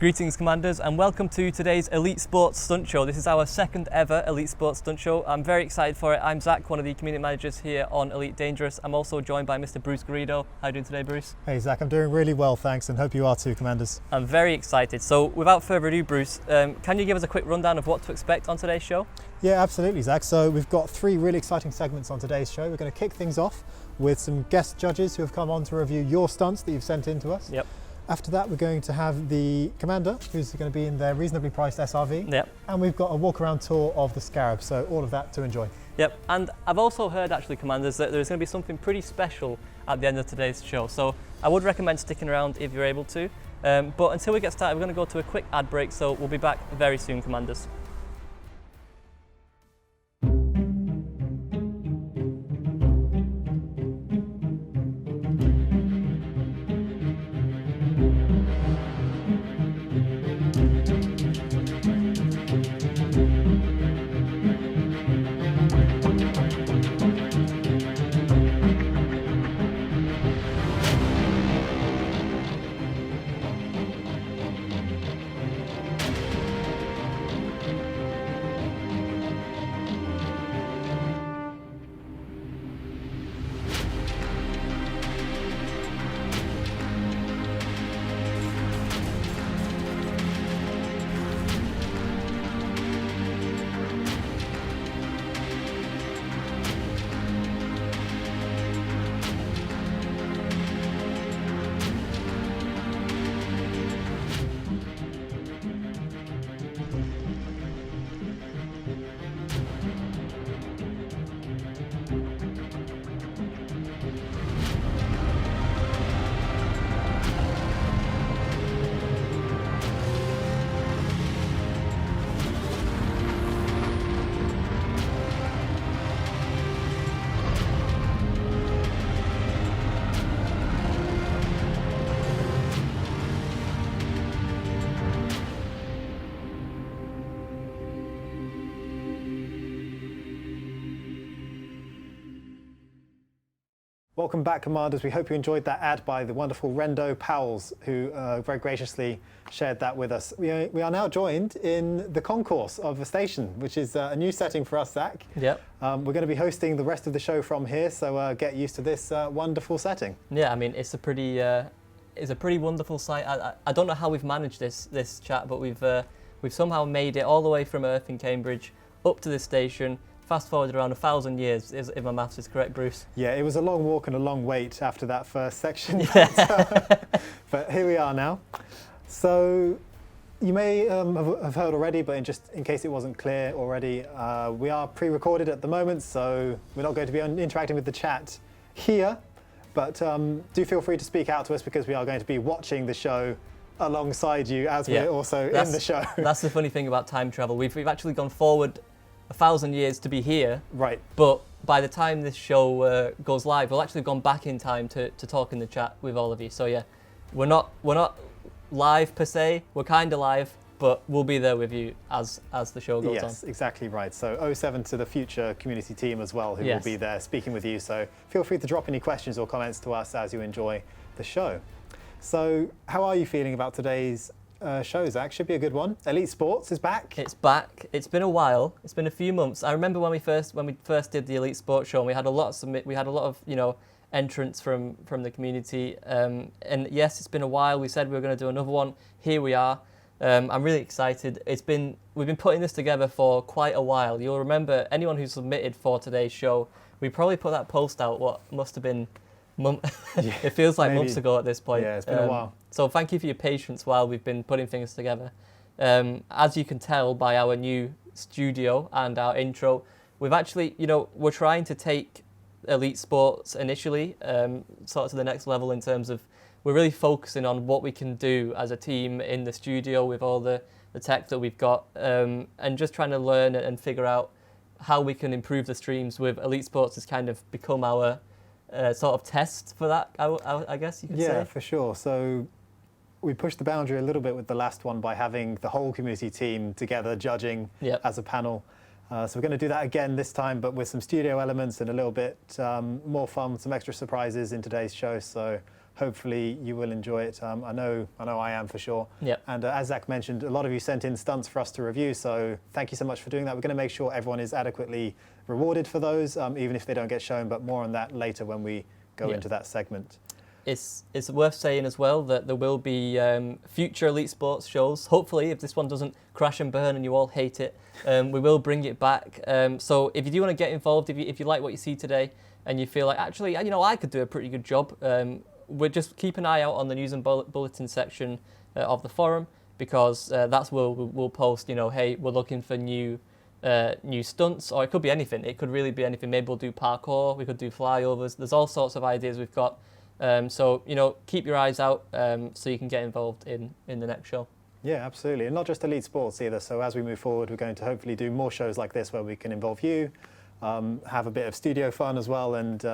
Greetings Commanders and welcome to today's Elite Sports Stunt Show. This is our second ever Elite Sports Stunt Show. I'm very excited for it. I'm Zach, one of the community managers here on Elite Dangerous. I'm also joined by Mr. Bruce Garrido. How are you doing today, Bruce? Hey Zach, I'm doing really well, thanks, and hope you are too, Commanders. I'm very excited. So without further ado, Bruce, can you give us a quick rundown of what to expect on today's show? Yeah, absolutely, Zach. So we've got three really exciting segments on today's show. We're going to kick things off with some guest judges who have come on to review your stunts that you've sent in to us. Yep. After that, we're going to have the commander, who's going to be in their reasonably priced SRV. Yep. And we've got a walk-around tour of the Scarab, so all of that to enjoy. Yep, and I've also heard actually, Commanders, that there's going to be something pretty special at the end of today's show. So I would recommend sticking around if you're able to. But until we get started, we're going to go to a quick ad break, so we'll be back very soon, Commanders. Welcome back, Commanders. We hope you enjoyed that ad by the wonderful Rendo Powells, who very graciously shared that with us. We are now joined in the concourse of the station, which is a new setting for us, Zach. Yep. We're going to be hosting the rest of the show from here, so get used to this wonderful setting. Yeah, I mean, it's a pretty wonderful site. I don't know how we've managed this chat, but we've somehow made it all the way from Earth in Cambridge up to this station. Fast forward around 1,000 years, if my maths is correct, Bruce. Yeah, it was a long walk and a long wait after that first section. Yeah. But here we are now. So you may have heard already, but just in case it wasn't clear already, we are pre-recorded at the moment, so we're not going to be interacting with the chat here. But do feel free to speak out to us, because we are going to be watching the show alongside you as we're also in the show. That's the funny thing about time travel. We've actually gone forward 1,000 years to be here, right? But by the time this show goes live, we'll actually have gone back in time to talk in the chat with all of you. So yeah, we're not live per se. We're kind of live, but we'll be there with you as the show goes on. Yes, exactly right. So 07 to the future community team as well, who will be there speaking with you. So feel free to drop any questions or comments to us as you enjoy the show. So how are you feeling about today's show, Zach? Should be a good one. Elite Sports is back. It's back. It's been a while. It's been a few months. I remember when we first did the Elite Sports show, and we had a lot of entrants from the community. And yes, it's been a while. We said we were going to do another one. Here we are. I'm really excited. We've been putting this together for quite a while. You'll remember, anyone who submitted for today's show, we probably put that post out what must have been it feels like months ago at this point. Yeah, it's been a while. So thank you for your patience while we've been putting things together. As you can tell by our new studio and our intro, we've actually, we're trying to take Elite Sports initially sort of to the next level, in terms of we're really focusing on what we can do as a team in the studio with all the tech that we've got, and just trying to learn and figure out how we can improve the streams. With Elite Sports has kind of become our sort of test for that, I guess you could say. Yeah, for sure. So we pushed the boundary a little bit with the last one by having the whole community team together judging as a panel. So we're going to do that again this time, but with some studio elements and a little bit more fun, some extra surprises in today's show. So hopefully you will enjoy it. I know I am for sure. Yep. And as Zach mentioned, a lot of you sent in stunts for us to review, so thank you so much for doing that. We're going to make sure everyone is adequately rewarded for those, even if they don't get shown, but more on that later when we go into that segment. It's worth saying as well that there will be future Elite Sports shows. Hopefully, if this one doesn't crash and burn and you all hate it, we will bring it back. So if you do want to get involved, if you like what you see today and you feel like, actually, I could do a pretty good job, we'll just keep an eye out on the news and bulletin section of the forum, because that's where we'll post, hey, we're looking for new stunts, or it could be anything. It could really be anything. Maybe we'll do parkour, we could do flyovers. There's all sorts of ideas we've got. So, keep your eyes out so you can get involved in the next show. Yeah, absolutely. And not just Elite Sports either. So as we move forward, we're going to hopefully do more shows like this where we can involve you, have a bit of studio fun as well, and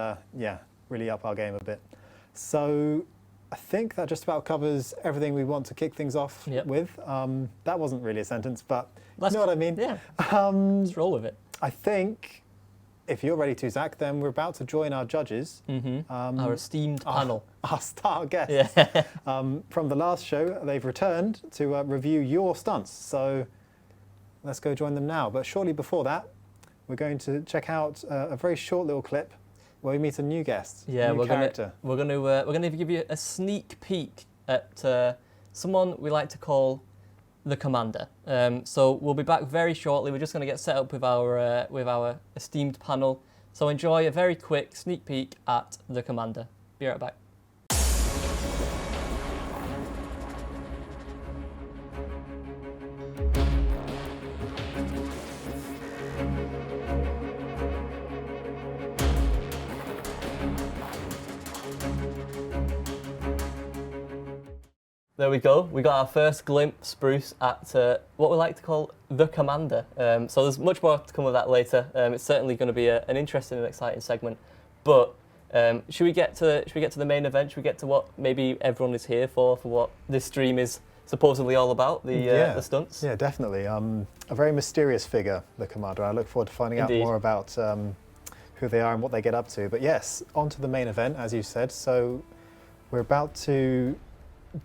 really up our game a bit. So I think that just about covers everything we want to kick things off with. That wasn't really a sentence, but you know what I mean? Yeah, let's roll with it. I think if you're ready to, Zach, then we're about to join our judges. Our esteemed panel. Our star guests. From the last show, they've returned to review your stunts. So let's go join them now. But shortly before that, we're going to check out a very short little clip where we meet a new guest, we're character. We're gonna give you a sneak peek at someone we like to call the Commander. So we'll be back very shortly. We're just going to get set up with our esteemed panel. So enjoy a very quick sneak peek at the Commander. Be right back. There we go. We got our first glimpse, Bruce, at what we like to call the Commander. So there's much more to come of that later. It's certainly going to be an interesting and exciting segment. But should we get to the main event? Should we get to what maybe everyone is here for what this stream is supposedly all about? The stunts. Yeah, definitely. A very mysterious figure, the Commander. I look forward to finding out more about who they are and what they get up to. But yes, on to the main event, as you said. So we're about to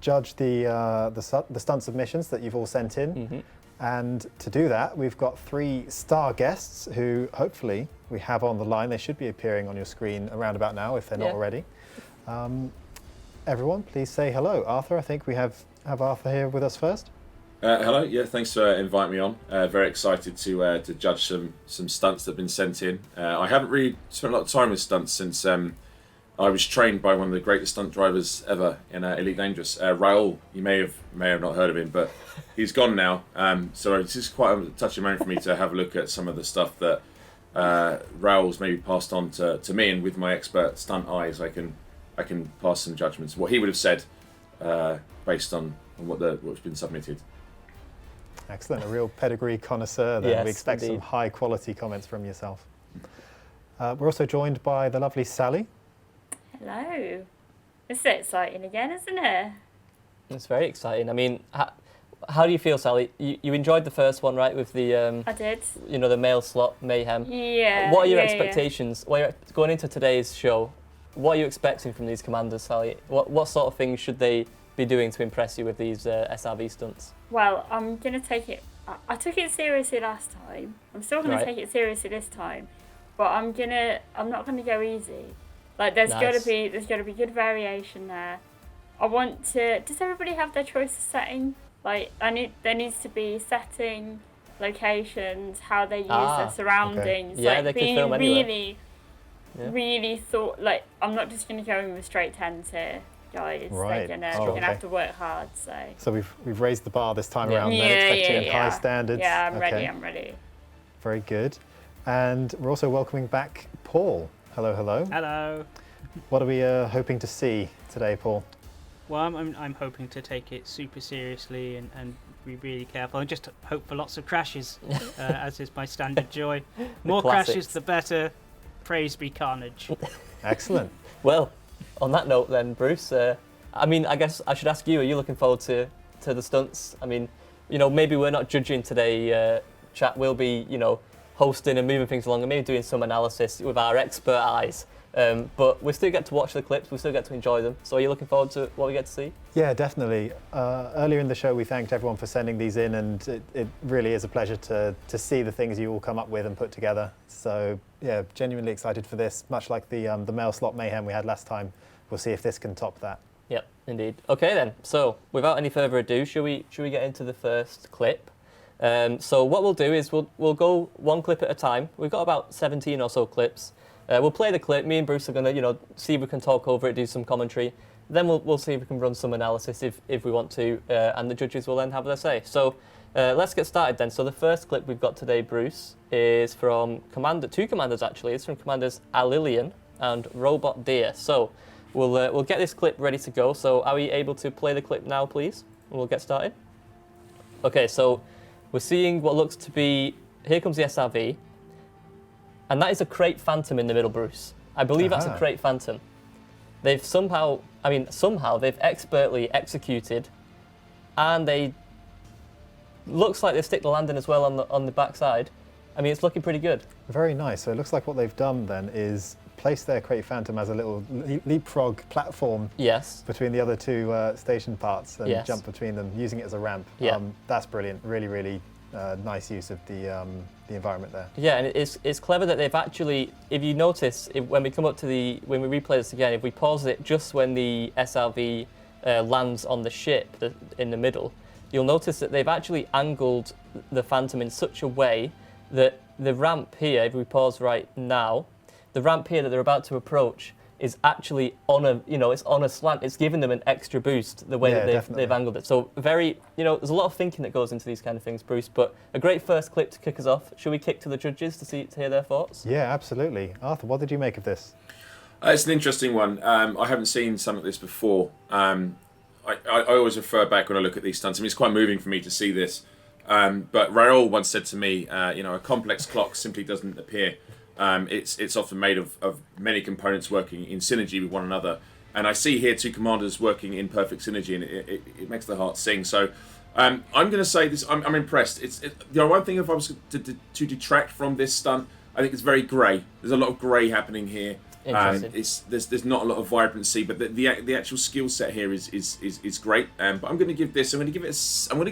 judge the stunt submissions that you've all sent in. And to do that, we've got 3 star guests who hopefully we have on the line. They should be appearing on your screen around about now if they're not already. Everyone, please say hello. Arthur, I think we have Arthur here with us first. Hello, yeah, thanks for inviting me on. Very excited to judge some stunts that have been sent in. I haven't really spent a lot of time with stunts since I was trained by one of the greatest stunt drivers ever in Elite Dangerous, Raul. You may have not heard of him, but he's gone now. So it's just quite a touching moment for me to have a look at some of the stuff that Raul's maybe passed on to me, and with my expert stunt eyes, I can pass some judgments. What he would have said based on what's been submitted. Excellent, a real pedigree connoisseur then. Yes, we expect indeed. some high quality comments from yourself. We're also joined by the lovely Sally. Hello. It's so exciting again, isn't it? It's very exciting. I mean, how do you feel, Sally? You enjoyed the first one, right? With the I did. The male slot mayhem. Yeah. What are your expectations? Going into today's show, what are you expecting from these commanders, Sally? What sort of things should they be doing to impress you with these SRV stunts? Well, I'm gonna take it. I took it seriously last time. I'm still gonna take it seriously this time, but I'm not gonna go easy. Like there's gotta be good variation there. I want to. Does everybody have their choice of setting? Like there needs to be setting, locations, how they use their surroundings. Okay. Yeah, like they being could film anywhere. really thought. Like I'm not just gonna go in with straight 10s here, guys. Right. They're gonna have to work hard. So we've raised the bar this time around. Yeah, then, expecting high standards. Yeah, I'm ready. Very good. And we're also welcoming back Paul. Hello. Hello. What are we hoping to see today, Paul? Well, I'm hoping to take it super seriously and be really careful and just hope for lots of crashes, as is my standard joy. More crashes, the better. Praise be carnage. Excellent. Well, on that note then, Bruce, I guess I should ask you, are you looking forward to the stunts? I mean, maybe we're not judging today, chat. We'll be, hosting and moving things along and maybe doing some analysis with our expert eyes. But we still get to watch the clips, we still get to enjoy them. So are you looking forward to what we get to see? Yeah, definitely. Earlier in the show, we thanked everyone for sending these in, and it really is a pleasure to see the things you all come up with and put together. So yeah, genuinely excited for this. Much like the mail slot mayhem we had last time, we'll see if this can top that. Yep, indeed. Okay then. So without any further ado, should we get into the first clip? So what we'll do is we'll go one clip at a time. We've got about 17 or so clips. We'll play the clip. Me and Bruce are going to, see if we can talk over it, do some commentary. Then we'll see if we can run some analysis if we want to, and the judges will then have their say. So let's get started then. So the first clip we've got today, Bruce, is from two commanders actually. It's from Commanders Alilian and Robot Deer. So we'll get this clip ready to go. So are we able to play the clip now, please? And we'll get started. Okay, so we're seeing what looks to be, here comes the SRV. And that is a Crate Phantom in the middle, Bruce. I believe that's a Crate Phantom. They've somehow they've expertly executed, and they looks like they stick the landing as well on the backside. I mean, it's looking pretty good. Very nice. So it looks like what they've done then is place their Crate Phantom as a little leapfrog platform. Yes. Between the other two station parts and yes. jump between them, using it as a ramp. Yeah. That's brilliant. Really, really nice use of the environment there. Yeah, and it's clever that they've actually, if you notice, when we replay this again, if we pause it just when the SRV lands on the ship in the middle, you'll notice that they've actually angled the Phantom in such a way that the ramp here, if we pause right now, the ramp here that they're about to approach is actually it's on a slant. It's giving them an extra boost the way that they've angled it. So there's a lot of thinking that goes into these kind of things, Bruce, but a great first clip to kick us off. Should we kick to the judges to hear their thoughts? Yeah, absolutely. Arthur, what did you make of this? It's an interesting one. I haven't seen something like this before. I always refer back when I look at these stunts. I mean, it's quite moving for me to see this. But Raoul once said to me, a complex clock simply doesn't appear. It's often made of many components working in synergy with one another. And I see here two commanders working in perfect synergy, and it makes the heart sing. So I'm going to say this, I'm impressed. One thing, if I was to detract from this stunt, I think it's very grey. There's a lot of grey happening here. There's not a lot of vibrancy, but the actual skill set here is great. But I'm going to give this. I'm going to give it a 6. I'm going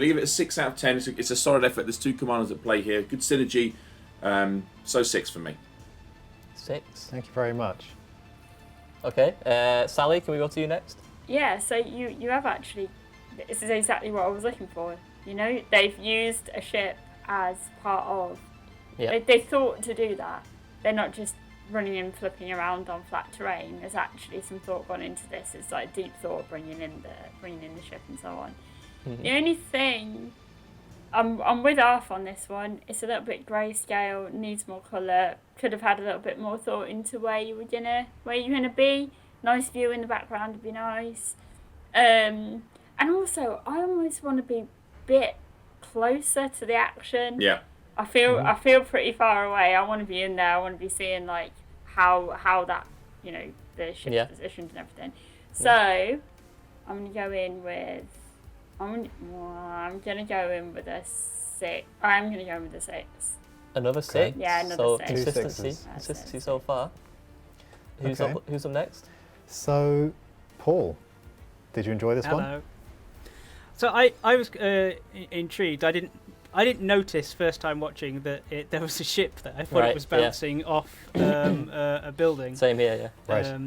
to give it a 6 out of 10. It's a solid effort. There's two commanders at play here. Good synergy. So 6 for me. 6. Thank you very much. Okay, Sally, can we go to you next? Yeah. So you have actually. This is exactly what I was looking for. They've used a ship as part of. Yeah. They thought to do that. They're not just running and flipping around on flat terrain. There's actually some thought gone into this. It's like deep thought, bringing in the ship and so on. Mm-hmm. The only thing, I'm with Arthur on this one. It's a little bit grayscale, needs more colour. Could have had a little bit more thought into where you're gonna be. Nice view in the background would be nice. And also, I almost want to be a bit closer to the action. Yeah. I feel pretty far away. I want to be in there. I want to be seeing like how that the ship's positioned and everything. So I'm gonna go in with a 6. I'm gonna go in with a 6. Another 6. Yeah, another 6. Consistency so far. Who's up next? So, Paul, did you enjoy this one? So I was intrigued. I didn't notice first time watching that there was a ship there. I thought it was bouncing off a building. Same here, yeah. Right.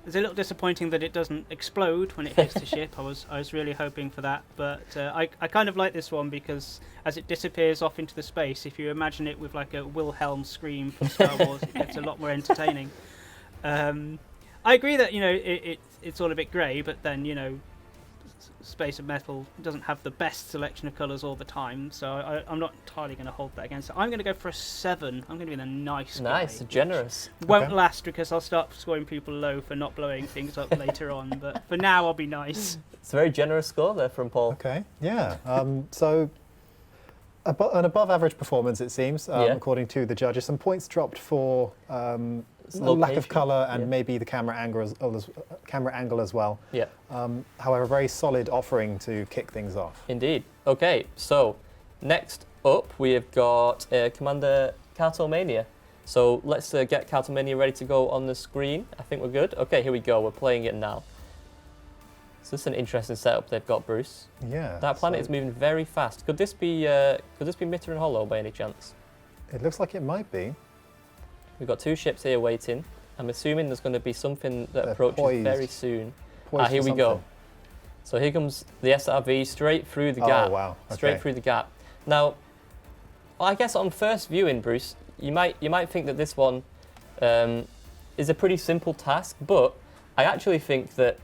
It's a little disappointing that it doesn't explode when it hits the ship. I was really hoping for that, but I kind of like this one because as it disappears off into the space, if you imagine it with like a Wilhelm scream from Star Wars, it gets a lot more entertaining. I agree that it's all a bit grey, but then Space of Metal doesn't have the best selection of colours all the time, so I'm not entirely going to hold that against it. I'm going to go for a 7. I'm going to be the nice guy. Nice, generous. Won't last because I'll start scoring people low for not blowing things up later on, but for now I'll be nice. It's a very generous score there from Paul. Okay, yeah. So an above average performance, it seems, according to the judges. Some points dropped for lack of colour and maybe the camera angle as well. Yeah. However, very solid offering to kick things off. Indeed. Okay, so next up we have got Commander Cartomania. So let's get Cartomania ready to go on the screen. I think we're good. Okay, here we go. We're playing it now. So this is an interesting setup they've got, Bruce. Yeah. That planet is moving very fast. Could this be Mitter and Hollow by any chance? It looks like it might be. We've got 2 ships here waiting. I'm assuming there's going to be something that They're approaches poised. very soon. Poised Here for we go. something. So here comes the SRV straight through the gap. Oh, wow. Straight Okay. through the gap. Now, I guess on first viewing, Bruce, you might think that this one is a pretty simple task, but I actually think that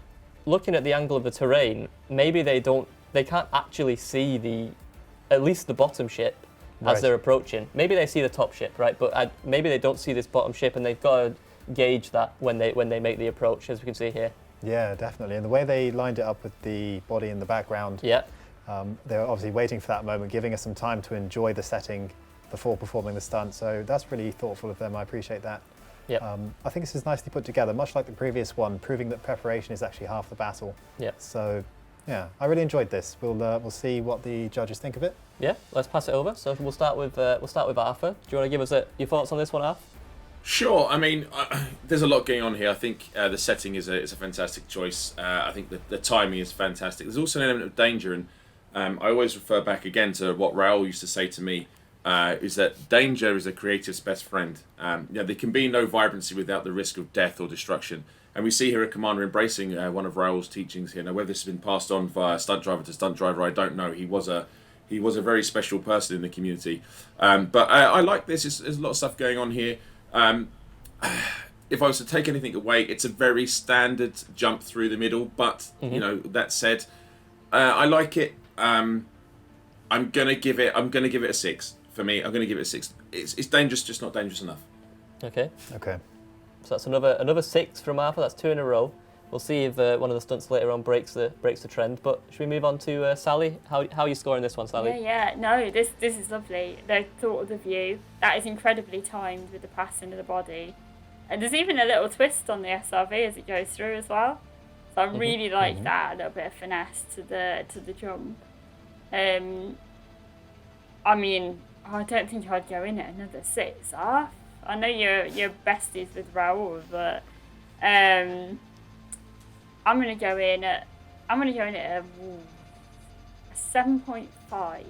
looking at the angle of the terrain, maybe they can't actually see at least the bottom ship as Right. they're approaching. Maybe they see the top ship, right? But maybe they don't see this bottom ship, and they've got to gauge that when they make the approach, as we can see here. Yeah, definitely. And the way they lined it up with the body in the background, Yeah. they were obviously waiting for that moment, giving us some time to enjoy the setting before performing the stunt. So that's really thoughtful of them. I appreciate that. Yep. I think this is nicely put together, much like the previous one, proving that preparation is actually half the battle. Yep. So, yeah, I really enjoyed this. We'll see what the judges think of it. Yeah, let's pass it over. So we'll start with Arthur. Do you want to give us your thoughts on this one, Arthur? Sure. I mean, there's a lot going on here. I think the setting is a fantastic choice. I think the timing is fantastic. There's also an element of danger, and I always refer back again to what Raoul used to say to me, is that danger is a creative's best friend. There can be no vibrancy without the risk of death or destruction. And we see here a commander embracing one of Raoul's teachings here. Now, whether this has been passed on via stunt driver to stunt driver, I don't know. He was a very special person in the community. But I like this. There's a lot of stuff going on here. If I was to take anything away, it's a very standard jump through the middle. But that said, I like it. I'm gonna give it a 6 for me. I'm gonna give it a 6. It's dangerous, just not dangerous enough. Okay. Okay. So that's another 6 from Arthur. That's 2 in a row. We'll see if one of the stunts later on breaks the trend. But should we move on to Sally? How are you scoring this one, Sally? Yeah. No, this is lovely. The thought of the view, that is incredibly timed with the passing of the body. And there's even a little twist on the SRV as it goes through as well. So I really like that, a little bit of finesse to the jump. I mean, I don't think I'd go in at another 6, Arth. I know you're besties with Raoul, but I'm gonna go in at a 7.5,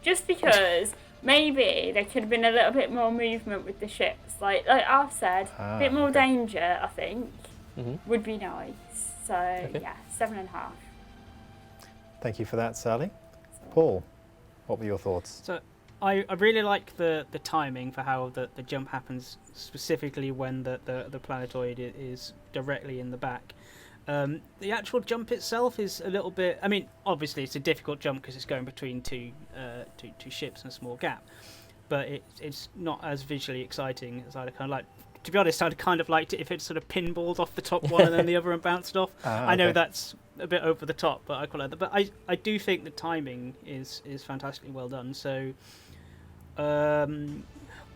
just because maybe there could have been a little bit more movement with the ships. Like Arth said, a bit more danger. I think would be nice. So yeah, 7.5. Thank you for that, Sally. Paul, what were your thoughts? So I really like the timing for how the jump happens, specifically when the planetoid is directly in the back. The actual jump itself is a little bit... I mean, obviously it's a difficult jump because it's going between two ships in a small gap, but it's not as visually exciting as I'd kind of like. To be honest, I'd kind of liked it if it sort of pinballed off the top one and then the other and bounced off. I know that's a bit over the top, but I quite like that. But I do think the timing is fantastically well done. So I'm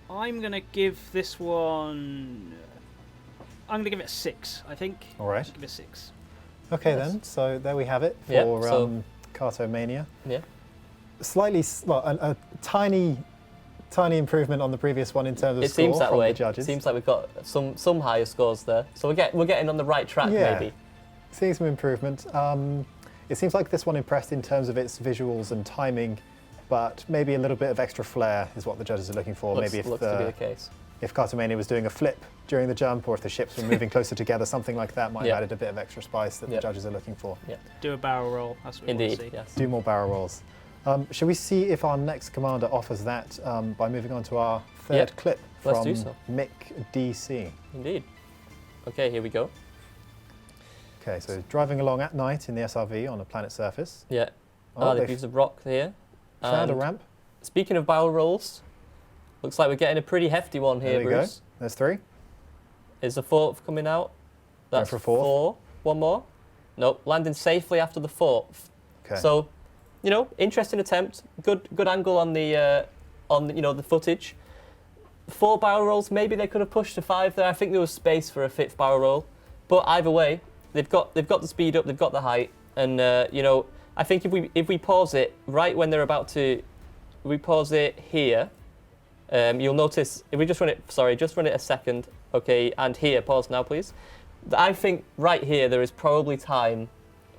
going to give this one... I'm going to give it a 6, I think. All right. Give it a 6. Okay, then. So there we have it for Cartomania. Yeah. Slightly, a tiny improvement on the previous one in terms of It score seems that from way. the judges. It seems like we've got some higher scores there. So we're getting on the right track, maybe. Seeing some improvement. It seems like this one impressed in terms of its visuals and timing, but maybe a little bit of extra flair is what the judges are looking for. Looks maybe to be the case. If Cartomania was doing a flip during the jump, or if the ships were moving closer together, something like that might have added a bit of extra spice that the judges are looking for. Yeah. Do a barrel roll. That's what we want to see. Yes. Do more barrel rolls. Shall we see if our next commander offers that by moving on to our third clip Let's from do so. Mick DC? Indeed. Okay, here we go. Okay, so driving along at night in the SRV on a planet surface. Yeah. Oh, they've used a rock here. Found a And ramp. Speaking of barrel rolls, looks like we're getting a pretty hefty one here, There we Bruce. go. There's 3. Is the 4th coming out? That's for 4th. 4. One more. Nope, landing safely after the 4th. Okay. So, interesting attempt. Good angle on the the footage. 4 barrel rolls. Maybe they could have pushed to 5 there. I think there was space for a 5th barrel roll. But either way, they've got the speed up. They've got the height. And I think if we pause it right when they're about to, we pause it here. You'll notice, if we just run it a second. Okay, and here, pause now, please. I think right here there is probably time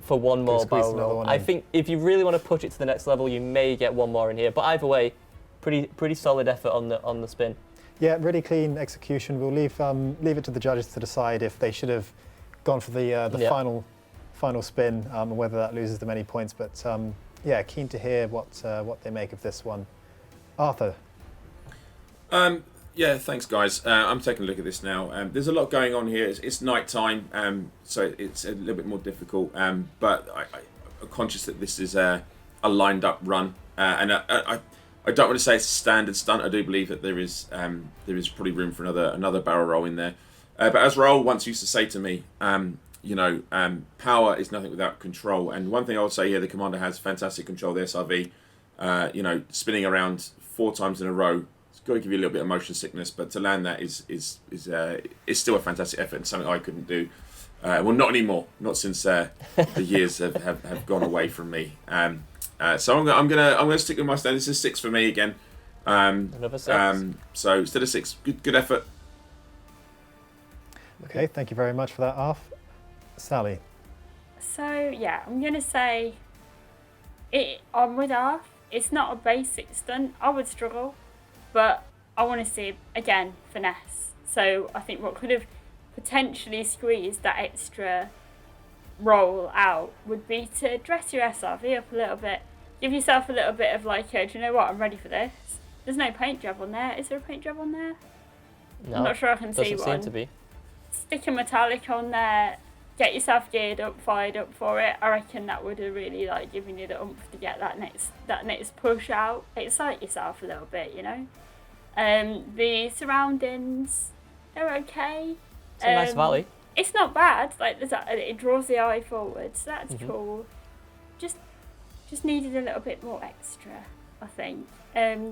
for one more barrel roll. I think if you really want to push it to the next level, you may get one more in here. But either way, pretty solid effort on the spin. Yeah, really clean execution. We'll leave it to the judges to decide if they should have gone for the final spin and whether that loses them any points. But yeah, keen to hear what they make of this one. Arthur. Yeah, thanks, guys. I'm taking a look at this now. There's a lot going on here. It's night time, so it's a little bit more difficult. But I'm conscious that this is a lined up run, and I don't want to say it's a standard stunt. I do believe that there is probably room for another barrel roll in there. But as Raoul once used to say to me, power is nothing without control. And one thing I would say here, the commander has fantastic control of the SRV. Spinning around 4 times in a row. Got to give you a little bit of motion sickness, but to land that is still a fantastic effort and something I couldn't do. Well, not anymore. Not since the years have gone away from me. So I'm gonna stick with my stand. This is 6 for me again. Another 6. So instead of 6, good effort. Okay, thank you very much for that, Arth. Sally. So yeah, I'm gonna say I'm with Arth. It's not a basic stunt. I would struggle. But I want to see, again, finesse. So I think what could have potentially squeezed that extra roll out would be to dress your SRV up a little bit. Give yourself a little bit of like, do you know what, I'm ready for this. There's no paint job on there. Is there a paint job on there? No, I'm not sure I can see one. Doesn't seem to be. Stick a metallic on there. Get yourself geared up, fired up for it. I reckon that would have really like given you the oomph to get that next push out. Excite yourself a little bit, you know. The surroundings, they're okay. It's a nice valley. It's not bad. Like it draws the eye forward, so that's cool. Just needed a little bit more extra, I think.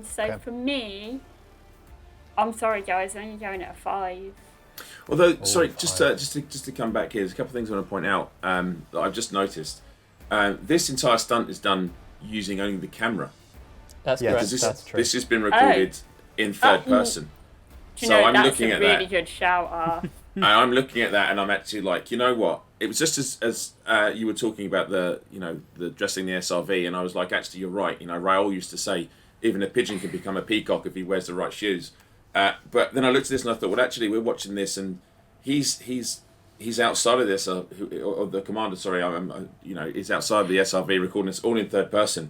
So for me, I'm sorry guys, I'm only going at a 5. Although, sorry, just to come back here, there's a couple of things I want to point out that I've just noticed. This entire stunt is done using only the camera. That's correct. That's true. This has been recorded in third person. So I'm looking at that. That's a really good shout, Arth. I'm looking at that, and I'm actually like, you know what? It was just as you were talking about the dressing the SRV, and I was like, actually, you're right. Raoul used to say, even a pigeon can become a peacock if he wears the right shoes. But then I looked at this and I thought, well, actually, we're watching this, and he's outside of this, or the commander, sorry, is outside of the SRV, recording this all in third person.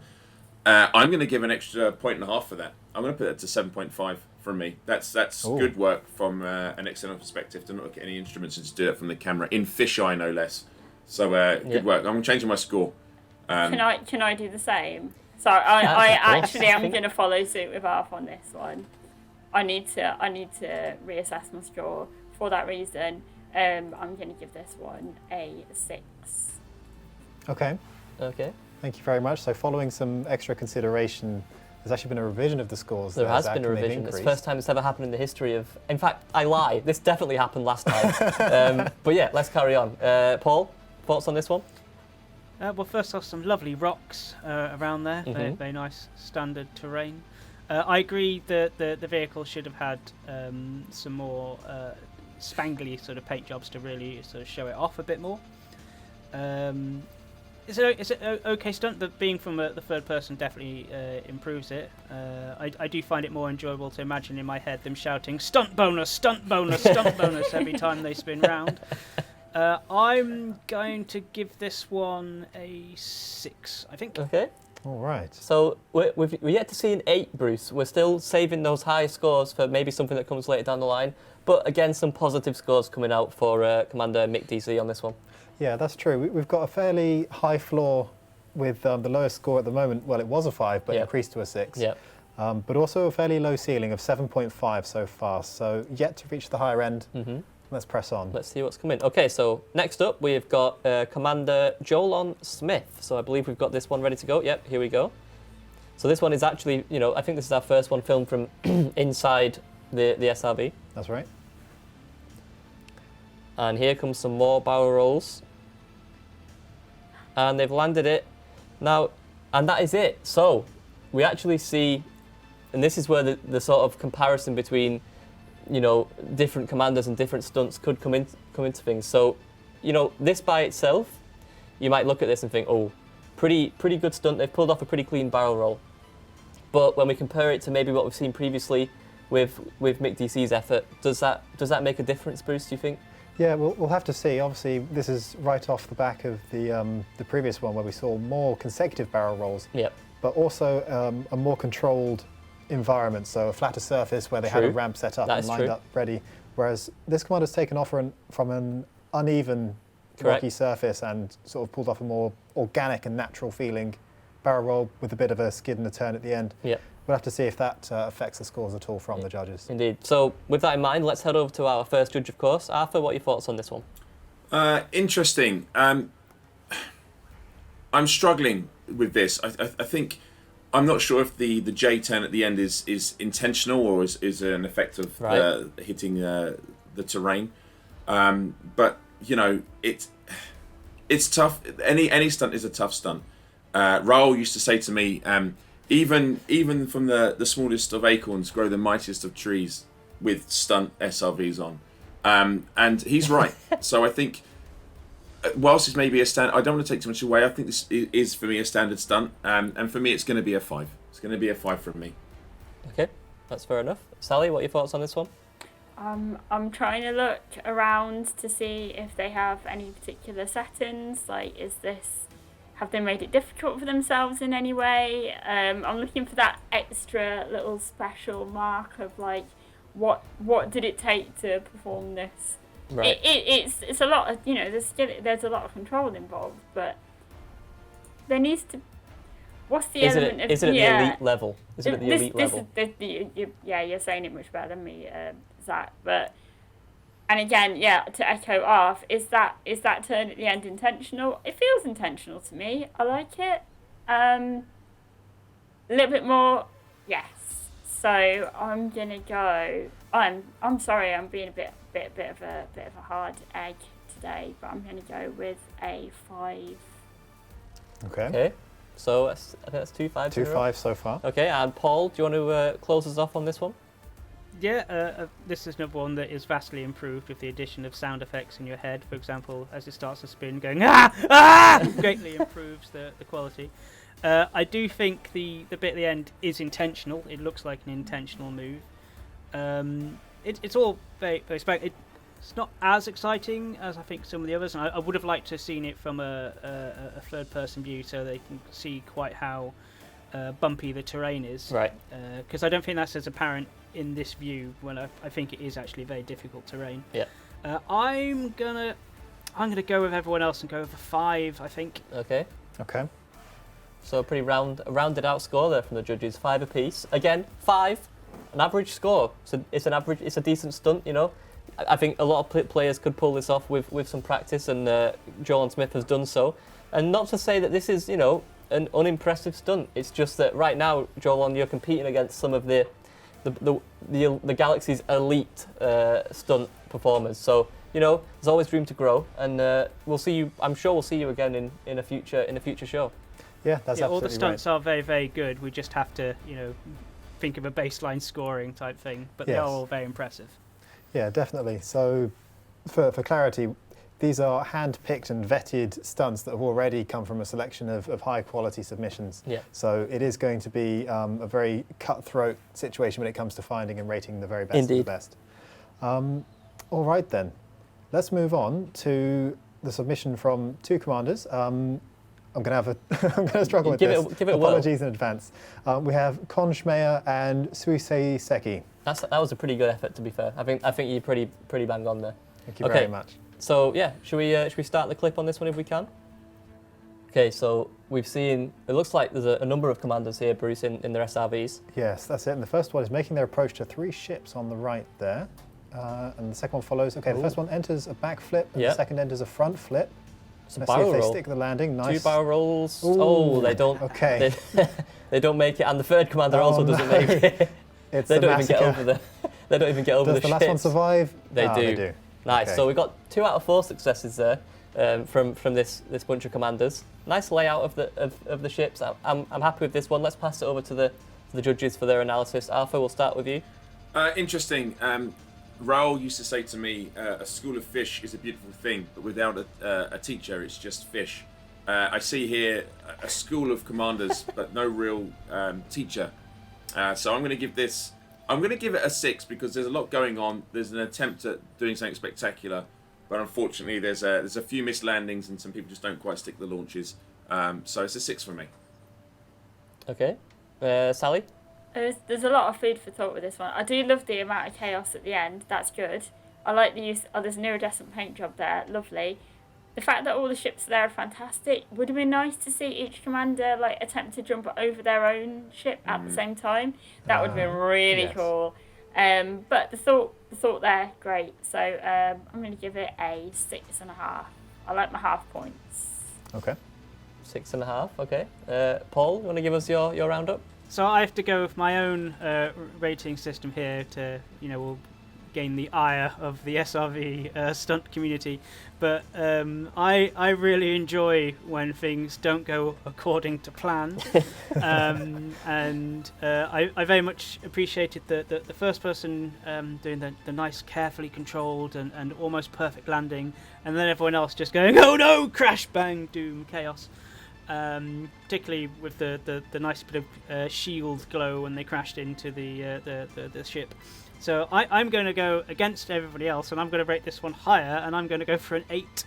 I'm going to give an extra 1.5 for that. I'm going to put that to 7.5 from me. That's good work from an external perspective to not look at any instruments and just do it from the camera in fisheye, no less. So good work. I'm changing my score. Can I do the same? Sorry, I actually am going to follow suit with Arth on this one. I need to reassess my score for that reason. I'm going to give this one a 6. Okay. Thank you very much. So following some extra consideration, there's actually been a revision of the scores. There has been a revision. It's the first time it's ever happened in the history of... In fact, I lie. This definitely happened last time. But yeah, let's carry on. Paul, thoughts on this one? Well, first off, some lovely rocks around there. Very nice standard terrain. I agree that the vehicle should have had some more spangly sort of paint jobs to really sort of show it off a bit more. It's an okay stunt, but being from the third person definitely improves it. I do find it more enjoyable to imagine in my head them shouting "stunt bonus, stunt bonus, stunt bonus" every time they spin round. I'm going to give this one a 6, I think. Okay. All right. So we're yet to see an 8, Bruce. We're still saving those high scores for maybe something that comes later down the line. But again, some positive scores coming out for Commander Mick DC on this one. Yeah, that's true. We've got a fairly high floor with the lowest score at the moment. Well, it was a 5, but increased to a 6. Yeah. But also a fairly low ceiling of 7.5 so far. So yet to reach the higher end. Let's press on. Let's see what's coming. Okay, so next up we've got Commander Jolon Smith. So I believe we've got this one ready to go. Yep, here we go. So this one is actually, I think this is our first one filmed from inside the SRV. That's right. And here comes some more barrel rolls. And they've landed it. Now, and that is it. So we actually see And this is where the sort of comparison between, you know, different commanders and different stunts could come into things. So, you know, this by itself, you might look at this and think, oh, pretty good stunt. They've pulled off a pretty clean barrel roll. But when we compare it to maybe what we've seen previously with Mick DC's effort, does that make a difference, Bruce, do you think? Yeah, we'll have to see. Obviously, this is right off the back of the previous one where we saw more consecutive barrel rolls, Yep. but also a more controlled environment, so a flatter surface where they had a ramp set up and lined up ready. Whereas this commander's taken off from an uneven, rocky surface and sort of pulled off a more organic and natural feeling barrel roll with a bit of a skid and a turn at the end. Yep. We'll have to see if that affects the scores at all from the judges. Indeed. So with that in mind, let's head over to our first judge, of course. Arthur, what are your thoughts on this one? Interesting. I'm struggling with this. I think I'm not sure if the J turn at the end is intentional or is an effect of hitting the terrain. But you know, it's tough. Any stunt is a tough stunt. Raoul used to say to me, even from the smallest of acorns grow the mightiest of trees with stunt SRVs on. And he's right. So I think, whilst it's maybe a stand, I don't want to take too much away. I think this is for me a standard stunt. And for me, it's going to be a 5. It's going to be a 5 from me. Okay, that's fair enough. Sally, what are your thoughts on this one? I'm trying to look around to see if they have any particular settings. Like, have they made it difficult for themselves in any way? I'm looking for that extra little special mark of like, what did it take to perform this? Right. It's a lot of, you know, there's a lot of control involved, but there needs to. What's the element of? Is it at the elite level? Is it at the elite level? You're saying it much better than me, Zach. But and again, to echo off, is that turn at the end intentional? It feels intentional to me. I like it. A little bit more, yes. So I'm gonna go. I'm sorry, I'm being a bit of a hard egg today, but I'm gonna go with a 5. Okay. So I think that's 2 5s. 2 5 so far. Okay, and Paul, do you want to close us off on this one? Yeah, this is another one that is vastly improved with the addition of sound effects in your head. For example, as it starts to spin, going greatly improves the quality. I do think the bit at the end is intentional. It looks like an intentional move. It's all very, very it's not as exciting as I think some of the others. And I would have liked to have seen it from a third-person view so they can see quite how bumpy the terrain is. Right. Because I don't think that's as apparent in this view when I think it is actually very difficult terrain. Yeah. I'm gonna go with everyone else and go with a 5. I think. Okay. So a pretty rounded out score there from the judges, 5 apiece. Again, 5, an average score. So it's a decent stunt, you know. I think a lot of players could pull this off with some practice, and Joel Smith has done so. And not to say that this is, you know, an unimpressive stunt. It's just that right now, Joel, you're competing against some of the Galaxy's elite stunt performers. So, you know, there's always room to grow, and we'll see you. I'm sure we'll see you again in a future show. Yeah, that's absolutely right. All the stunts are very, very good. We just have to, you know, think of a baseline scoring type thing, but they are all very impressive. Yeah, definitely. So, for clarity, these are hand-picked and vetted stunts that have already come from a selection of high-quality submissions. Yeah. So it is going to be a very cutthroat situation when it comes to finding and rating the very best of the best. All right then, let's move on to the submission from 2 commanders. I'm going to struggle with this. Give it Apologies in advance. We have Kon Schmeyer and Suisei Seki. That was a pretty good effort, to be fair. I think you're pretty bang on there. Thank you very much. So yeah, should we start the clip on this one if we can? Okay, so we've seen, it looks like there's a number of commanders here, Bruce, in their SRVs. Yes, that's it. And the first one is making their approach to 3 ships on the right there. And the second one follows. Okay, the first one enters a back flip, and the second enters a front flip. It's a Let's see barrel if they roll. stick the landing. Nice. 2 barrel rolls. Ooh, oh, they don't. Okay. They don't make it, and the third commander also doesn't make it. They don't even get over the Does the last one survive? They do. Nice. Okay. So we got 2 out of 4 successes there from this bunch of commanders. Nice layout of the ships. I'm happy with this one. Let's pass it over to the the judges for their analysis. Arthur, we'll start with you. Interesting. Raoul used to say to me, a school of fish is a beautiful thing, but without a teacher, it's just fish. I see here a school of commanders, but no real teacher. So I'm going to give this. I'm going to give it a 6 because there's a lot going on. There's an attempt at doing something spectacular, but unfortunately, there's a few missed landings and some people just don't quite stick the launches. So it's a 6 for me. Okay, Sally. There's a lot of food for thought with this one. I do love the amount of chaos at the end. That's good. I like the use. Oh, there's an iridescent paint job there. Lovely. The fact that all the ships there are fantastic. Would have been nice to see each commander like attempt to jump over their own ship at the same time. That would have been really cool. But the thought there, great. So I'm going to give it a 6.5. I like my half points. Okay. 6.5. Okay. Paul, you want to give us your roundup? So I have to go with my own rating system here to, we'll gain the ire of the SRV stunt community. But I really enjoy when things don't go according to plan. And I very much appreciated the first person doing the nice, carefully controlled and almost perfect landing. And then everyone else just going, oh no, crash, bang, doom, chaos. Particularly with the nice bit of shield glow when they crashed into the ship. So I'm going to go against everybody else, and I'm going to rate this one higher, and I'm going to go for an 8.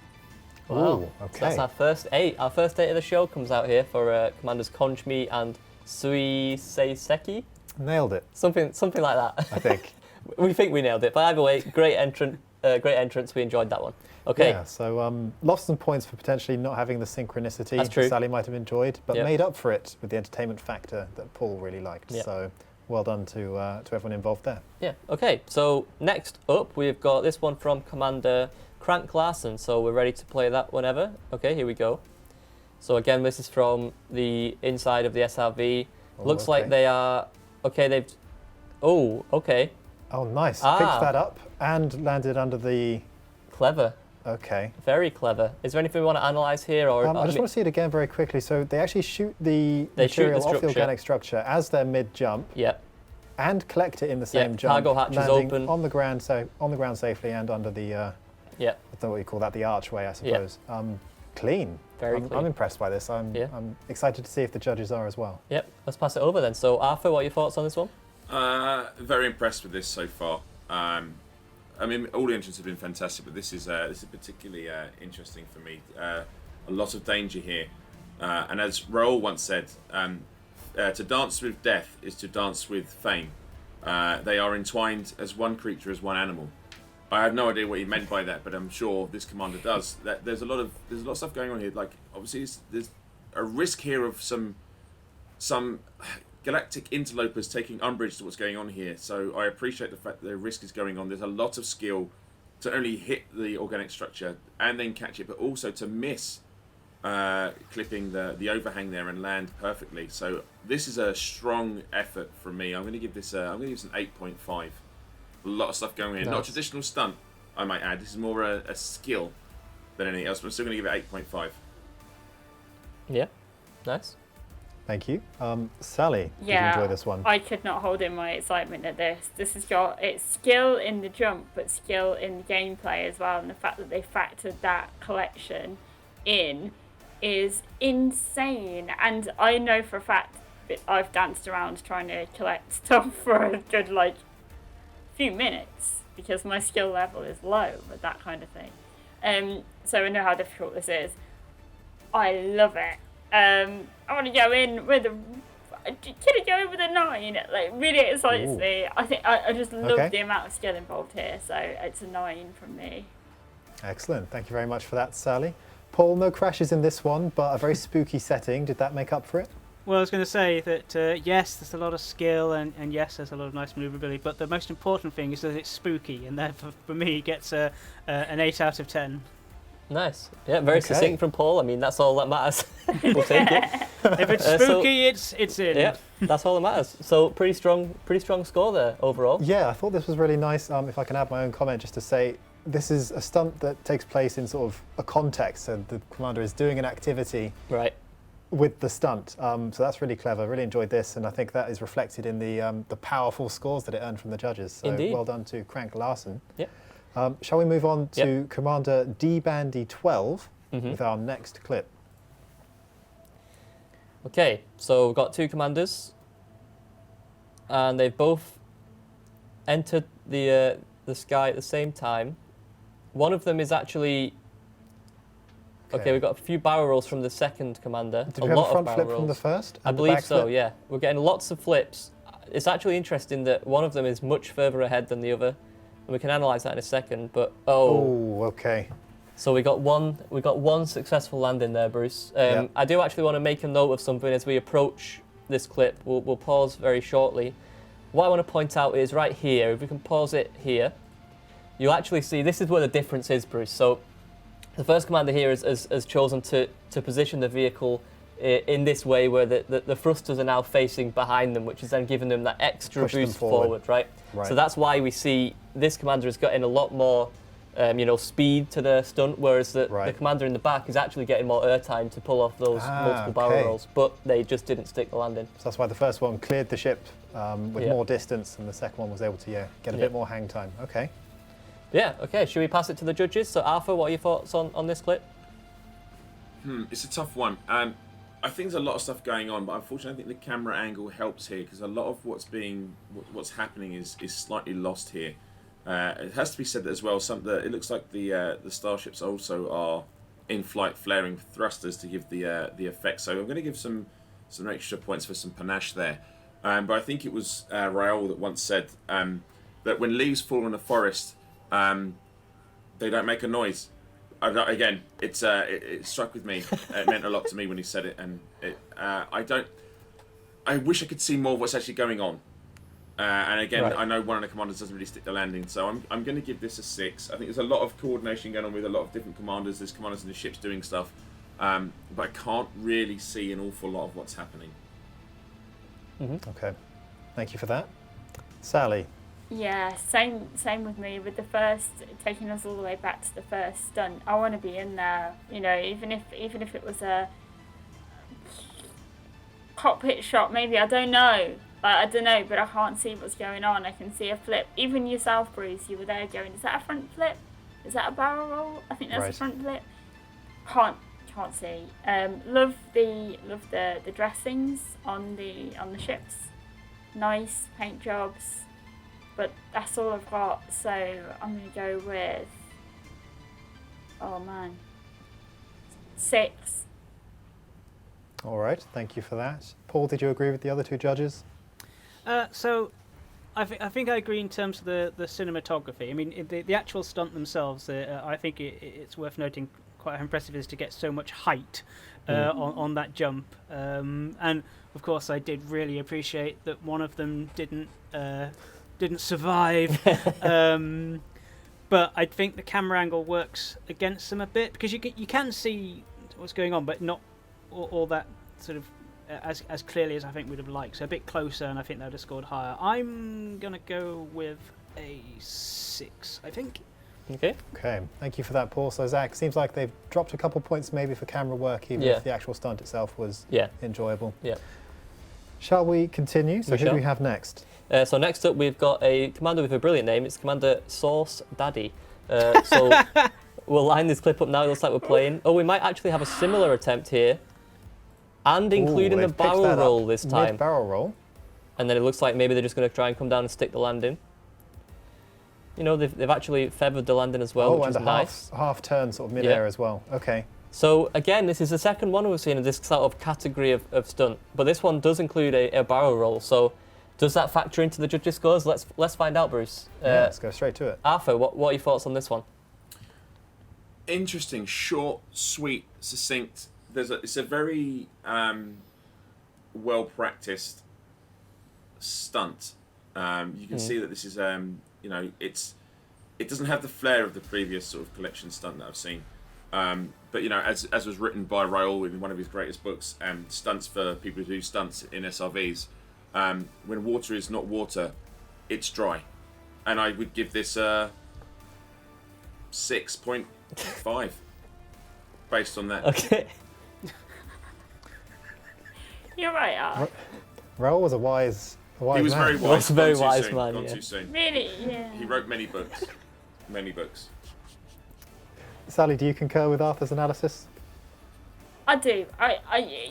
Wow. Ooh, okay. So that's our first 8. Our first 8 of the show comes out here for Commanders Konchmi and Sui Seiseki. Nailed it. Something like that. I think. We think we nailed it. But either way, great entrance. We enjoyed that one. Okay. Yeah, so lost some points for potentially not having the synchronicity That's true. Sally might have enjoyed, but Yep. made up for it with the entertainment factor that Paul really liked. Yep. So well done to everyone involved there. Yeah. Okay. So next up, we've got this one from Commander Crank Larson. So we're ready to play that whenever. Okay. Here we go. So again, this is from the inside of the SRV. Oh, Looks okay. like they are. Okay. They've. Oh. Okay. Oh, nice. Ah. Picked that up and landed under the... Clever. Okay. Very clever. Is there anything we want to analyse here, or I just want to see it again very quickly. So they actually shoot the They shoot the material off the structure. organic structure as they're mid-jump Yep. and collect it in the same jump. Cargo hatch is landing open. on the ground, safely and under the, Yep. I don't know what you call that, the archway, I suppose. Clean. Very clean. I'm impressed by this. I'm excited to see if the judges are as well. Yep. Let's pass it over then. So Arthur, what are your thoughts on this one? Very impressed with this so far. I mean, all the entrances have been fantastic, but this is particularly interesting for me. A lot of danger here, and as Raoul once said, to dance with death is to dance with fame. They are entwined as one creature, as one animal. I have no idea what he meant by that, but I'm sure this commander does. There's a lot of stuff going on here. Like obviously, there's a risk here of some galactic interlopers taking umbrage to what's going on here. So I appreciate the fact that the risk is going on. There's a lot of skill to only hit the organic structure and then catch it, but also to miss clipping the overhang there and land perfectly. So this is a strong effort from me. I'm going to give this an 8.5. A lot of stuff going on here. Nice. Not traditional stunt, I might add. This is more a skill than anything else, but I'm still going to give it 8.5. Yeah. Nice. Thank you. Sally, did you Yeah, enjoy this one? I could not hold in my excitement at this. This has got its skill in the jump, but skill in the gameplay as well. And the fact that they factored that collection in is insane. And I know for a fact that I've danced around trying to collect stuff for a good few minutes because my skill level is low with that kind of thing. So I know how difficult this is. I love it. I want to go in with a 9. Like really excites me. I think I just love the amount of skill involved here. So it's a 9 from me. Excellent. Thank you very much for that, Sally. Paul, no crashes in this one, but a very spooky setting. Did that make up for it? Well, I was going to say that yes, there's a lot of skill and yes, there's a lot of nice manoeuvrability, but the most important thing is that it's spooky, and therefore for me it gets an 8 out of 10. Nice. Yeah, very succinct from Paul. I mean, that's all that matters. We'll take it. If it's spooky, it's in. Yeah, that's all that matters. So pretty strong score there overall. Yeah, I thought this was really nice. If I can add my own comment just to say, this is a stunt that takes place in sort of a context. So the commander is doing an activity. Right. with the stunt. So that's really clever. Really enjoyed this, and I think that is reflected in the powerful scores that it earned from the judges. So Indeed. well done to Crank Larson. Yep. Shall we move on to Commander D-Bandy 12 with our next clip? Okay, so we've got two commanders, and they've both entered the sky at the same time. One of them is actually... Okay, we've got a few barrel rolls from the second commander. Did we have a front flip from the first? I believe so, yeah. We're getting lots of flips. It's actually interesting that one of them is much further ahead than the other, and we can analyse that in a second, but okay. So we got one successful landing there, Bruce. I do actually want to make a note of something as we approach this clip. We'll pause very shortly. What I want to point out is right here, if we can pause it here, you'll actually see this is where the difference is, Bruce. So the first commander here has chosen to position the vehicle in this way where the thrusters are now facing behind them, which is then giving them that extra boost forward, right? So that's why we see this commander has gotten a lot more speed to the stunt, whereas the commander in the back is actually getting more airtime to pull off those multiple barrel rolls, but they just didn't stick the landing. So that's why the first one cleared the ship with more distance, and the second one was able to get a bit more hang time. Okay. Yeah, okay, should we pass it to the judges? So Arthur, what are your thoughts on this clip? It's a tough one. I think there's a lot of stuff going on, but unfortunately I think the camera angle helps here, because a lot of what's happening is slightly lost here. It has to be said that as well, it looks like the starships also are in flight flaring thrusters to give the effect. So I'm going to give some extra points for some panache there. But I think it was Raoul that once said that when leaves fall in a forest, they don't make a noise. Again, it struck with me. It meant a lot to me when he said it, and I wish I could see more of what's actually going on. And again, I know one of the commanders doesn't really stick the landing, so I'm going to give this a 6. I think there's a lot of coordination going on with a lot of different commanders. There's commanders in the ships doing stuff, but I can't really see an awful lot of what's happening. Okay, thank you for that. Sally? Yeah, same with me. With the first, taking us all the way back to the first stunt, I want to be in there. Even if it was a cockpit shot, maybe, I don't know. I don't know, but I can't see what's going on. I can see a flip. Even yourself, Bruce, you were there going, is that a front flip? Is that a barrel roll? I think that's a front flip. Can't see. Love the dressings on the ships. Nice paint jobs. But that's all I've got, so I'm going to go with, 6. All right, thank you for that. Paul, did you agree with the other two judges? So I think I agree in terms of the cinematography. I mean, the actual stunt themselves, I think it's worth noting quite how impressive it is to get so much height on that jump. And, of course, I did really appreciate that one of them didn't survive. But I think the camera angle works against them a bit, because you can see what's going on, but not all that sort of as clearly as I think we'd have liked. So a bit closer, and I think they'd have scored higher. I'm going to go with a 6, I think. Okay, thank you for that, Paul. So, Zach, seems like they've dropped a couple points maybe for camera work, even if the actual stunt itself was enjoyable. Yeah. Shall we continue? So who do we have next? So next up, we've got a commander with a brilliant name. It's Commander Sauce Daddy. So we'll line this clip up now. It looks like we're playing. Oh, we might actually have a similar attempt here. And including the barrel roll this time. Barrel roll. And then it looks like maybe they're just going to try and come down and stick the landing. They've actually feathered the landing as well, which is nice. Half turn sort of mid-air as well. Okay. So again, this is the second one we've seen in this sort of category of stunt. But this one does include a barrel roll. So does that factor into the judges' scores? Let's find out, Bruce. Let's go straight to it. Arthur, what are your thoughts on this one? Interesting, short, sweet, succinct. It's a very well practiced stunt. You can see that this is it doesn't have the flair of the previous sort of collection stunt that I've seen. But as was written by Raoul in one of his greatest books, Stunts for people who do stunts in SRVs. When water is not water, it's dry, and I would give this 6.5 based on that. Okay. You're right, Art. Raoul was a wise He was man. very He wise. was a very Gone too wise soon, man, gone yeah. too soon. Really, yeah. He wrote many books. Many books. Sally, do you concur with Arthur's analysis? I do.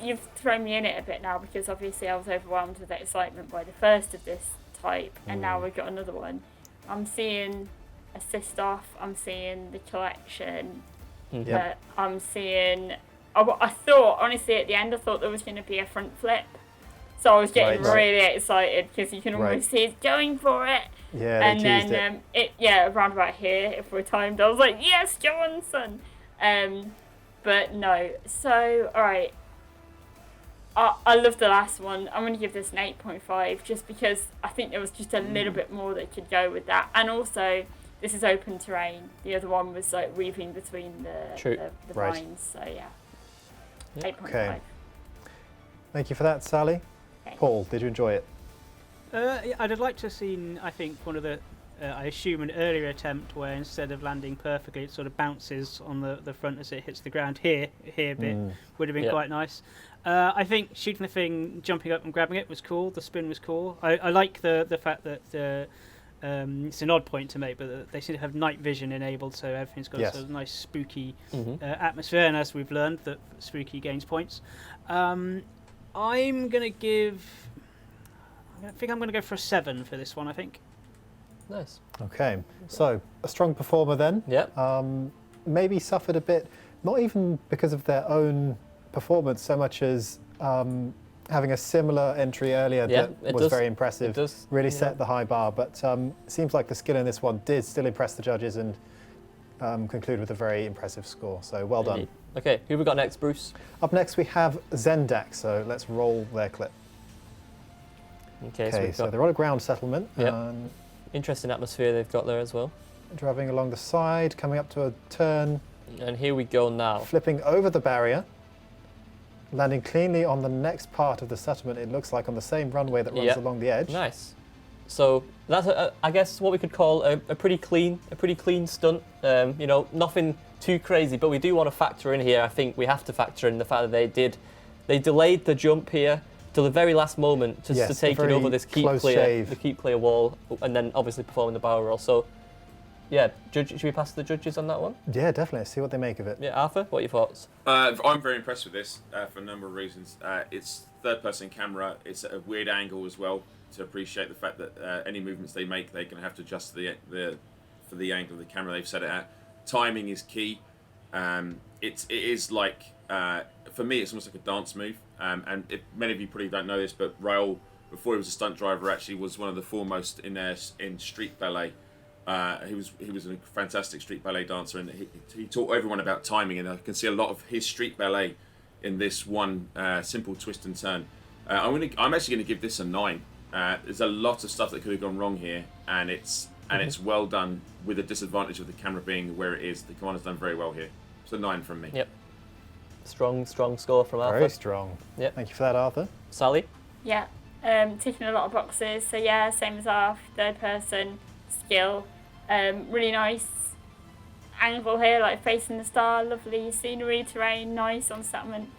You've thrown me in it a bit now because obviously I was overwhelmed with excitement by the first of this type, and now we've got another one. I'm seeing assist off. I'm seeing the collection. Yep. I'm seeing. I thought honestly at the end I thought there was going to be a front flip, so I was getting Right. really excited because you can almost Right. see it going for it. Yeah, And they teased then around about here, if we're timed, I was like, yes, Johnson. But no. So all right. I love the last one. I'm going to give this an 8.5 just because I think there was just a little bit more that could go with that, and also this is open terrain. The other one was like weaving between the Right. vines. So yeah, Yep. 8.5. Okay. Thank you for that, Sally. Okay. Paul, did you enjoy it? Yeah, I'd have liked to have seen, I think, one of the, I assume an earlier attempt where instead of landing perfectly, it sort of bounces on the front as it hits the ground here a bit. Would have been Yep. quite nice. I think shooting the thing, jumping up and grabbing it was cool. The spin was cool. I like the fact that it's an odd point to make, but they seem to have night vision enabled, so everything's got Yes. a sort of nice spooky Mm-hmm. atmosphere, and as we've learned, that spooky gains points. I'm going to go for a 7 for this one, I think. Nice. Okay, so a strong performer then. Yep. Maybe suffered a bit, not even because of their own performance so much as having a similar entry earlier Yeah, that it was does- very impressive. It does. Really yeah. set the high bar, but it seems like the skill in this one did still impress the judges and conclude with a very impressive score. So well done. Indeed. Okay, who have we got next, Bruce? Up next we have Zendak, so let's roll their clip. Okay, so Okay, we've so got they're on a ground settlement, Yep. and interesting atmosphere they've got there as well. driving along the side, coming up to a turn, And here we go now. flipping over the barrier, landing cleanly on the next part of the settlement. It looks like on the same runway that runs Yep. along the edge. Nice. So that's I guess what we could call a pretty clean stunt. You know, nothing too crazy, but we do want to factor in here. I think we have to factor in the fact that they delayed the jump here to the very last moment just Yes, to a take it very over this keep close clear, shave. the keep clear wall, and then obviously performing the barrel roll. So, yeah, should we pass to the judges on that one? Yeah, definitely. See what they make of it. Yeah, Arthur, what are your thoughts? I'm very impressed with this for a number of reasons. It's third-person camera. It's at a weird angle as well to appreciate the fact that any movements they make, they're going to have to adjust for the angle of the camera they've set it at. Timing is key. It is like for me, it's almost like a dance move. And many of you probably don't know this, but Raoul, before he was a stunt driver, actually was one of the foremost in street ballet. He was a fantastic street ballet dancer, and he taught everyone about timing. And I can see a lot of his street ballet in this one simple twist and turn. I'm actually going to give this a 9. There's a lot of stuff that could have gone wrong here, and it's well done with the disadvantage of the camera being where it is. The commander's done very well here. It's a 9 from me. Yep. Strong score from Arthur. Very strong. Yep. Thank you for that, Arthur. Sally? Yeah, ticking a lot of boxes. So yeah, same as Arth, third person, skill. Really nice angle here, like facing the star, lovely scenery, terrain, nice on settlement.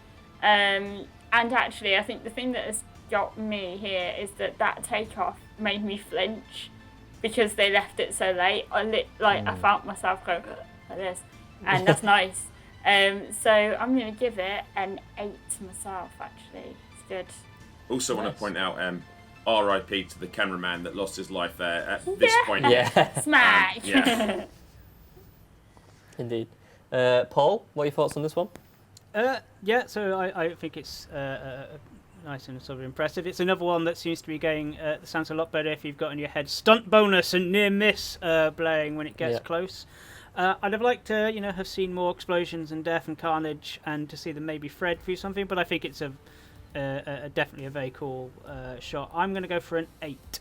And actually, I think the thing that has got me here is that takeoff made me flinch because they left it so late. I found myself going like this, and that's nice. So I'm going to give it an 8 myself, actually. It's good. Also want Nice. to point out RIP to the cameraman that lost his life there at this point. Yeah, Smack! Yeah. indeed. Paul, what are your thoughts on this one? Yeah, so I think it's nice and sort of impressive. It's another one that seems to be going, sounds a lot better if you've got in your head stunt bonus and near miss blaring when it gets Yeah. close. I'd have liked to, have seen more explosions and death and carnage, and to see them maybe thread through something. But I think it's definitely a very cool shot. I'm going to go for an 8.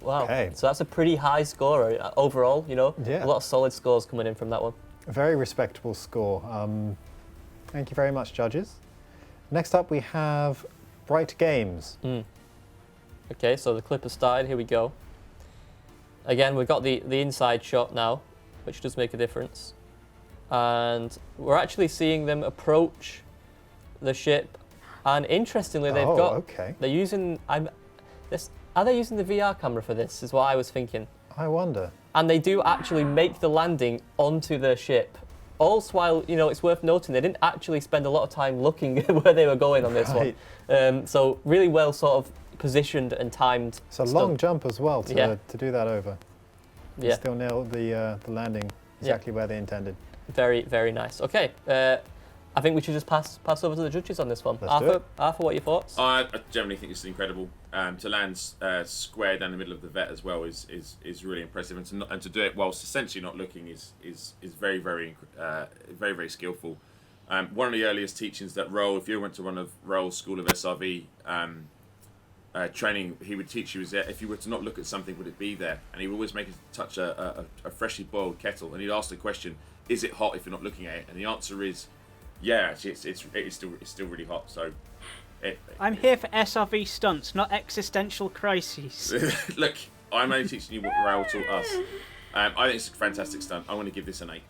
Wow. Okay. So that's a pretty high score overall, Yeah. A lot of solid scores coming in from that one. A very respectable score. Thank you very much, judges. Next up, we have Bright Games. Okay, so the clip has started. Here we go. Again, we've got the inside shot now, which does make a difference. And we're actually seeing them approach the ship And interestingly, they're using are they using the VR camera for this? Is what I was thinking. I wonder. And they do actually make the landing onto their ship. Also, while it's worth noting, they didn't actually spend a lot of time looking at where they were going on this one. So really well sort of positioned and timed. It's a long jump as well to do that over. They still nailed the landing exactly where they intended. Very, very nice. Okay, I think we should just pass over to the judges on this one. Arthur, what are your thoughts? I generally think it's incredible. To land square down the middle of the vet as well is really impressive, and to do it whilst essentially not looking is very, very very skillful. One of the earliest teachings that Roll, if you went to one of Roll's School of SRV training, he would teach you is that if you were to not look at something, would it be there? And he would always make us touch a freshly boiled kettle, and he'd ask the question, is it hot if you're not looking at it? And the answer is, yeah, actually, it's still really hot. So, I'm here for SRV stunts, not existential crises. Look, I'm only teaching you what Raoul taught us. I think it's a fantastic stunt. I want to give this an 8.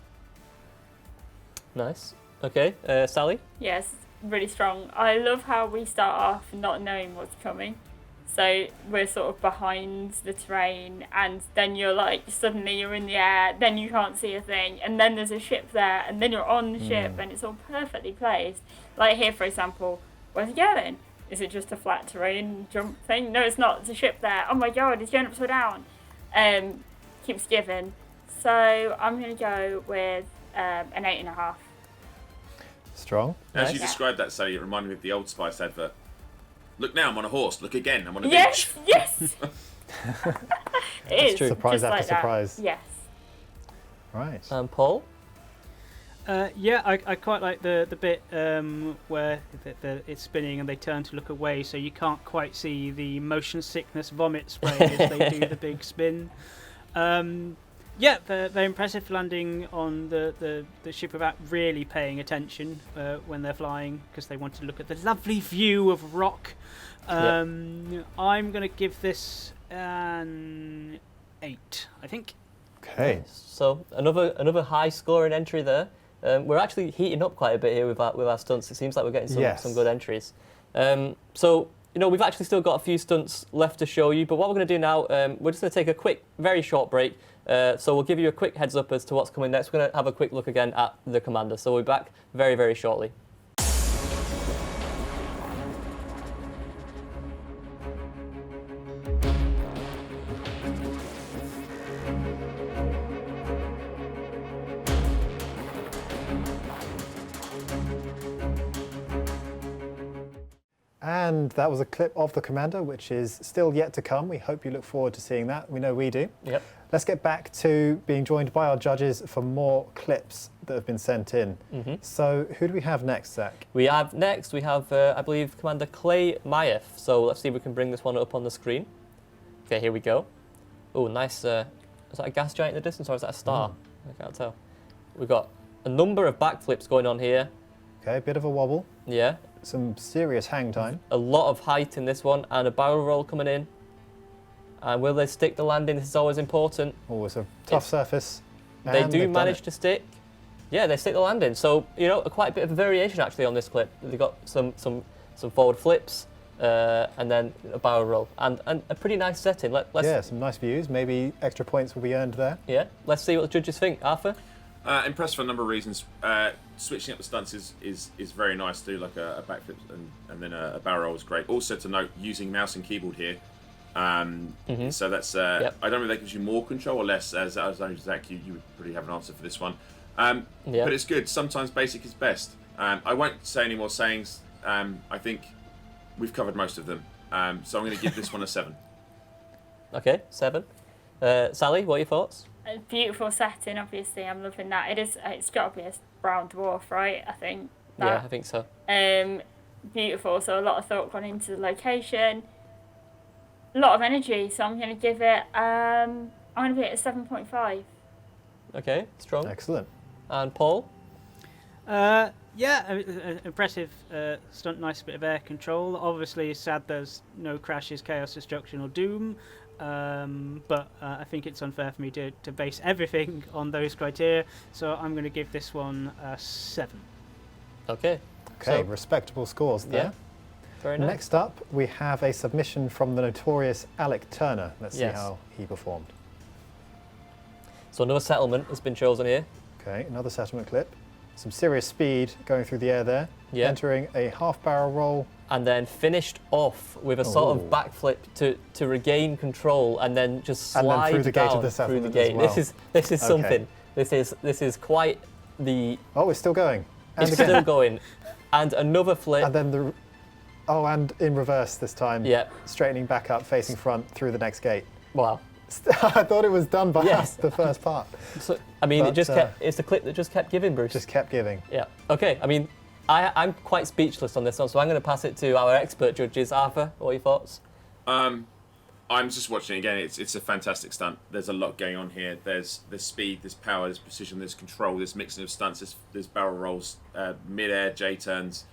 Nice. Okay, Sally? Yes, really strong. I love how we start off not knowing what's coming. So we're sort of behind the terrain, and then you're like, suddenly you're in the air, then you can't see a thing, and then there's a ship there, and then you're on the ship, and it's all perfectly placed. Like here, for example, where's he going? Is it just a flat terrain jump thing? No, it's not. It's a ship there. Oh my god, he's going upside down. Keeps giving. So I'm going to go with an 8.5. Strong. As you described that, Sally, it reminded me of the Old Spice advert. Look now, I'm on a horse. Look again, I'm on a beach. Yes! It is. Surprise after surprise. Yes. Right. Paul? I quite like the bit where it's spinning and they turn to look away, so you can't quite see the motion sickness vomit spray as they do the big spin. They're impressive landing on the ship without really paying attention when they're flying, because they want to look at the lovely view of rock. I'm going to give this an 8, I think. Okay. So another high scoring entry there. We're actually heating up quite a bit here with our stunts. It seems like we're getting some good entries. So we've actually still got a few stunts left to show you, but what we're going to do now, we're just going to take a quick, very short break. So we'll give you a quick heads up as to what's coming next. We're going to have a quick look again at the Commander. So we'll be back very, very shortly. And that was a clip of the Commander, which is still yet to come. We hope you look forward to seeing that. We know we do. Yep. Let's get back to being joined by our judges for more clips that have been sent in. So who do we have next, Zach? We have, I believe, Commander Clay Maieff. So let's see if we can bring this one up on the screen. Okay, here we go. Oh, nice. Is that a gas giant in the distance, or is that a star? I can't tell. We've got a number of backflips going on here. Okay, a bit of a wobble. Yeah. Some serious hang time. A lot of height in this one, and a barrel roll coming in. And will they stick the landing? This is always important. Oh, it's a tough surface. They do manage to stick. Yeah, they stick the landing. So, quite a bit of a variation actually on this clip. They've got some forward flips, and then a barrel roll, and a pretty nice setting. Let's some nice views. Maybe extra points will be earned there. Yeah, let's see what the judges think. Arthur? Impressed for a number of reasons. Switching up the stunts is very nice to do, like a backflip and then a barrel roll is great. Also to note, using mouse and keyboard here. So that's I don't know if that gives you more control or less. As Zach, you would probably have an answer for this one. But it's good. Sometimes basic is best. I won't say any more sayings. I think we've covered most of them. So I'm going to give this one a 7. Okay, 7. Sally, what are your thoughts? A beautiful setting, obviously. I'm loving that. It's got to be a brown dwarf, right? I think. Yeah, I think so. Beautiful. So a lot of thought gone into the location. A lot of energy. So I'm going to give it. I'm going to be at a 7.5. Okay, strong. Excellent. And Paul? Impressive stunt, nice bit of air control. Obviously, sad there's no crashes, chaos, destruction, or doom. But I think it's unfair for me to base everything on those criteria. So I'm going to give this one a 7. Okay. Okay, respectable scores there. Very nice. Next up, we have a submission from the notorious Alec Turner. Let's see Yes. how he performed. So another settlement has been chosen here. Okay, another settlement clip. Some serious speed going through the air there. Yeah. Entering a half barrel roll. And then finished off with a sort of Ooh. backflip to regain control, and then just And then slide through the gate of down the through the settlement as gate. well. This is Okay. something. This is quite the. Oh, it's still going. And It's again. still going, and another flip. And then the. Oh, and in reverse this time. Yeah. Straightening back up, facing front through the next gate. Wow. I thought it was done by Yes. the first part. So I mean, But, it just kept. It's the clip that just kept giving, Bruce. Just kept giving. Yeah. Okay. I mean, I'm quite speechless on this one, so I'm going to pass it to our expert judges. Arthur, what are your thoughts? I'm just watching it again. It's a fantastic stunt. There's a lot going on here. There's speed, there's power, there's precision, there's control, there's mixing of stunts, there's barrel rolls, mid-air J turns.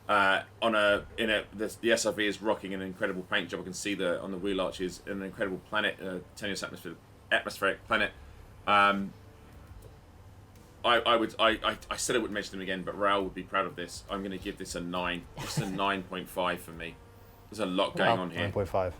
The SRV is rocking an incredible paint job. I can see on the wheel arches an incredible planet, tenuous atmospheric planet. I said I wouldn't mention them again, but Raoul would be proud of this. I'm going to give this a 9. Just a 9.5 for me. There's a lot going on here. 9.5.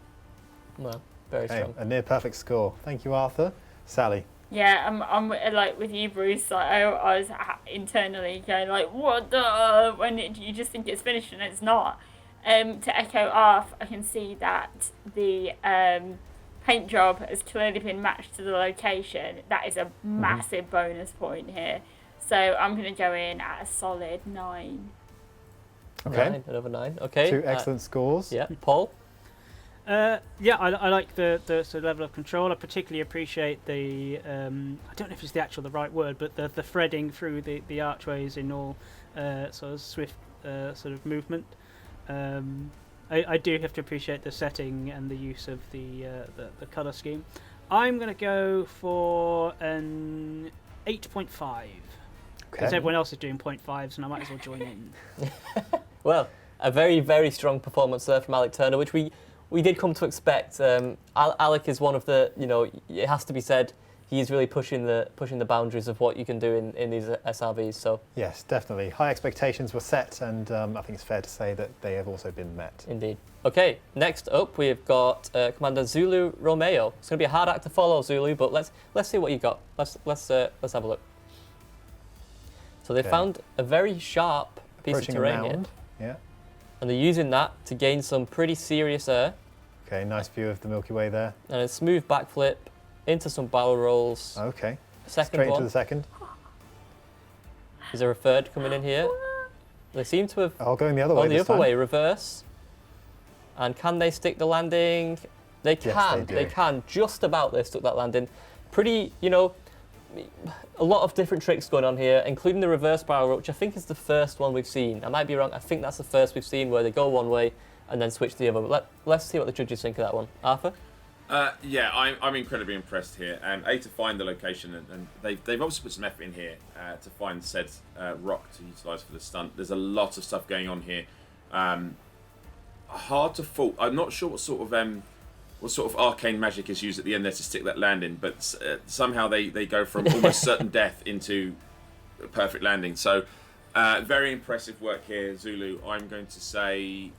Well, very Okay, strong. a near perfect score. Thank you, Arthur. Sally. Yeah, I'm like with you, Bruce. Like I was internally going like, what the? When you just think it's finished and it's not. To echo Arth, I can see that the paint job has clearly been matched to the location. That is a massive bonus point here. So I'm going to go in at a solid 9. Okay. 9, another 9. Okay. 2 excellent scores. Yeah, Paul. Yeah, I like the sort of level of control. I particularly appreciate the I don't know if it's the right word, but the threading through the archways in all sort of swift sort of movement. I do have to appreciate the setting and the use of the colour scheme. I'm going to go for an 8.5 because everyone else is doing 0.5s and I might as well join in. Well, a very, very strong performance there from Alec Turner, which we did come to expect. Alec is one of the, it has to be said, he is really pushing the boundaries of what you can do in these SRVs. So Yes, definitely. High expectations were set, and I think it's fair to say that they have also been met. indeed. Okay, next up we've got Commander Zulu Romeo. It's going to be a hard act to follow, Zulu, but let's see what you got. Let's have a look. So they found a very sharp piece Approaching of terrain here, around. Yeah. and they're using that to gain some pretty serious air. Okay, nice view of the Milky Way there. And a smooth backflip into some barrel rolls. Okay. Second Straight one. into the second. Is there a third coming in here? They seem to have Oh, going the other way gone the this other time. way, reverse. And can they stick the landing? They can. Yes, they do. can. Just about they stuck that landing. Pretty, a lot of different tricks going on here, including the reverse barrel roll, which I think is the first one we've seen. I might be wrong. I think that's the first we've seen where they go one way and then switch to the other. But let's see what the judges think of that one. Arthur? Yeah, I'm incredibly impressed here. To find the location, and they've also put some effort in here to find said rock to utilise for the stunt. There's a lot of stuff going on here. Hard to fault. I'm not sure what sort of arcane magic is used at the end there to stick that landing, but somehow they go from almost certain death into a perfect landing. So very impressive work here, Zulu. I'm going to say.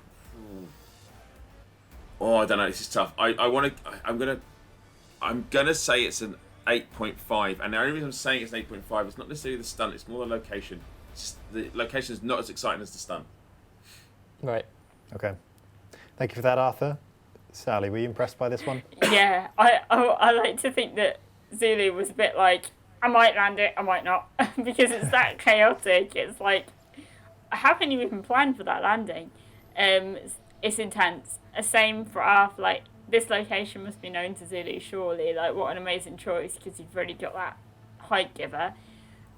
I don't know. This is tough. I'm gonna say it's an 8.5, and the only reason I'm saying it's an 8.5 is not necessarily the stunt. It's more the location. The location is not as exciting as the stunt. Right. Okay. Thank you for that, Arthur. Sally, were you impressed by this one? Yeah, I like to think that Zulu was a bit like, I might land it, I might not, because it's that chaotic. It's like, how can you even plan for that landing? It's intense. Same for Arth, like, this location must be known to Zulu, surely. Like, what an amazing choice, because you've already got that height giver.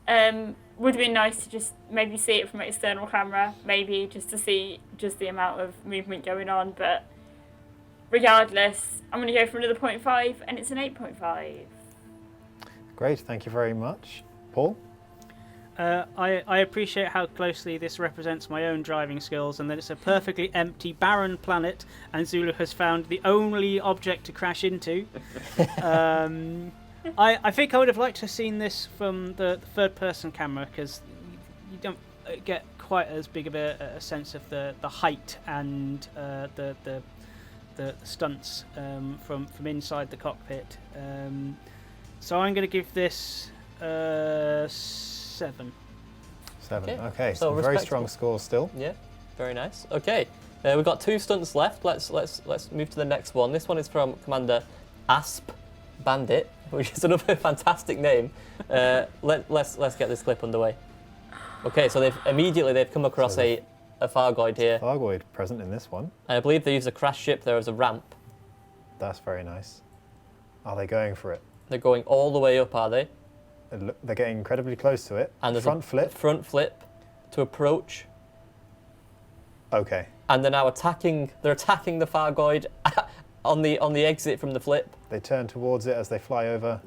Would have been nice to just maybe see it from an external camera, maybe just to see just the amount of movement going on, but regardless, I'm going to go for another 0.5, and it's an 8.5. Great, thank you very much. Paul? I appreciate how closely this represents my own driving skills, and that it's a perfectly empty, barren planet, and Zulu has found the only object to crash into. I think I would have liked to have seen this from the third-person camera, because you don't get quite as big of a sense of the height and the stunts from inside the cockpit. So I'm going to give this 7. 7. Okay. Okay. So Some very strong scores still. Yeah, very nice. Okay, we've got 2 stunts left. Let's move to the next one. This one is from Commander Asp Bandit, which is another fantastic name. Let's get this clip underway. Okay, so they've come across So a Thargoid here. Thargoid present in this one. And I believe they use a crash ship there as a ramp. That's very nice. Are they going for it? They're going all the way up, are they? They're getting incredibly close to it. And there's front flip. Front flip to approach. Okay. And they're now attacking. They're attacking the Thargoid on the exit from the flip. They turn towards it as they fly over.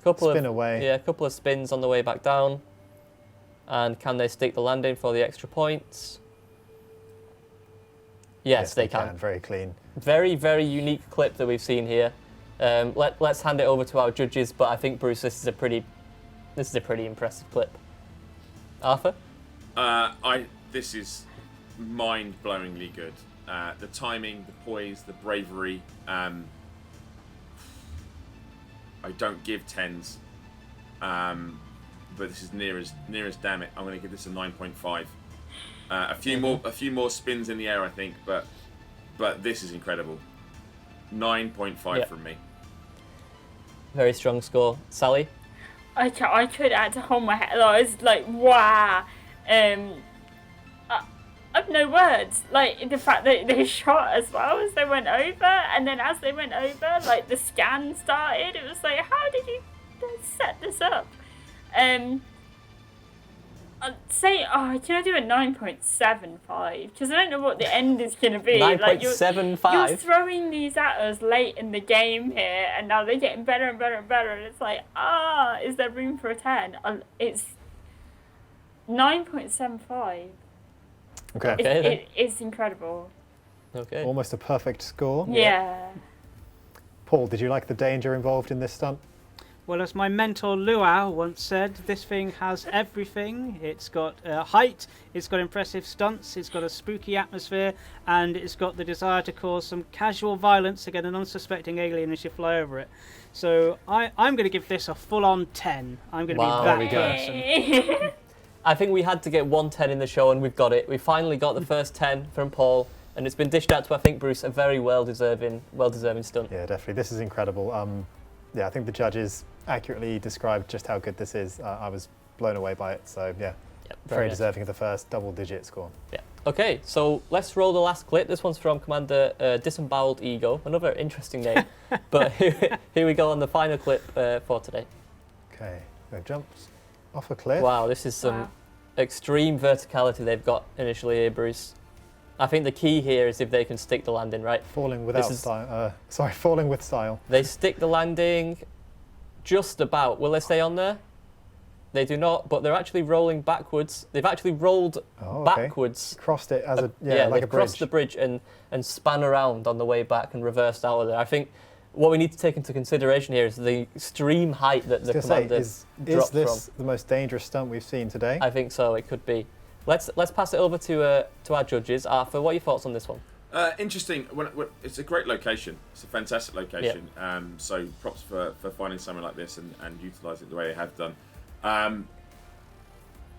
Spin away. Yeah, a couple of spins on the way back down. And can they stick the landing for the extra points? Yes, they can. Very clean. Very, very unique clip that we've seen here. Let's hand it over to our judges, but I think, Bruce, this is a pretty impressive clip. Arthur? This is mind-blowingly good. The timing, the poise, the bravery. I don't give 10s, but this is near as damn it. I'm going to give this a 9.5. A few more spins in the air, I think, but this is incredible. 9.5 from me. Very strong score, Sally. I could add to hold my head. I was like, wow. I've no words. Like the fact that they shot as well as they went over, and then as they went over, like the scan started. It was like, how did you set this up? I'd say, can I do a 9.75? Because I don't know what the end is going to be. 9.75? Like you're throwing these at us late in the game here, and now they're getting better and better and better. And it's like, is there room for a 10? It's 9.75. Okay. It's incredible. Okay. Almost a perfect score. Yeah. Paul, did you like the danger involved in this stunt? Well, as my mentor Luau once said, this thing has everything. It's got height, it's got impressive stunts, it's got a spooky atmosphere, and it's got the desire to cause some casual violence to get an unsuspecting alien as you fly over it. So I'm going to give this a full-on 10. I'm going to be that person. I think we had to get 110 in the show, and we've got it. We finally got the first 10 from Paul, and it's been dished out to, I think, Bruce, a very well-deserving stunt. Yeah, definitely. This is incredible. Yeah, I think the judges accurately described just how good this is. I was blown away by it. So yeah, very deserving of the first double-digit score. Yeah. Okay, so let's roll the last clip. This one's from Commander Disemboweled Ego, another interesting name. But here we go on the final clip for today. Okay, it jumps off a cliff. Wow, this is some extreme verticality they've got initially here, Bruce. I think the key here is if they can stick the landing, right? Falling without style. Falling with style. They stick the landing just about. Will they stay on there? They do not, but they're actually rolling backwards. They've actually rolled backwards. Crossed it as like a bridge. Crossed the bridge and span around on the way back and reversed out of there. I think what we need to take into consideration here is the extreme height that the commander is dropped this the most dangerous stunt we've seen today? I think so. It could be. Let's pass it over to our judges. Arthur, what are your thoughts on this one? Interesting. It's a great location. It's a fantastic location. Yep. So props for finding something like this and utilising it the way they have done.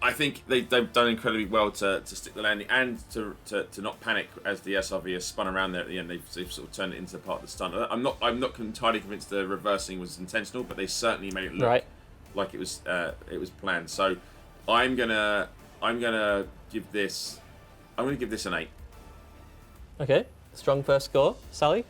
I think they've done incredibly well to stick the landing and to not panic as the SRV has spun around there at the end. They've sort of turned it into part of the stunt. I'm not entirely convinced the reversing was intentional, but they certainly made it look like it was planned. So I'm gonna give this an 8. Okay, strong first score, Sally.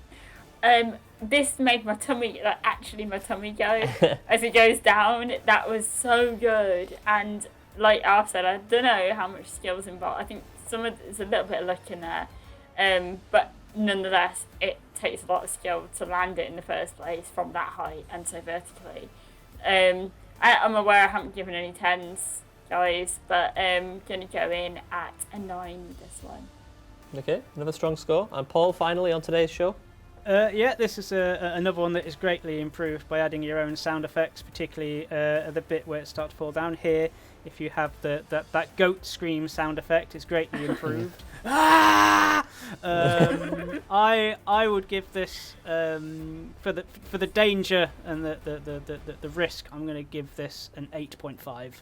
This made my tummy go as it goes down. That was so good, and like Arthur said, I don't know how much skill's involved. I think there's a little bit of luck in there, but nonetheless, it takes a lot of skill to land it in the first place from that height and so vertically. I'm aware I haven't given any 10s, guys, but I'm going to go in at a 9 with this one. Okay, another strong score. And Paul, finally on today's show. Yeah, this is another one that is greatly improved by adding your own sound effects, particularly the bit where it starts to fall down here. If you have that goat scream sound effect, it's greatly improved. Ah! I would give this for the danger and the risk. I'm going to give this an 8.5.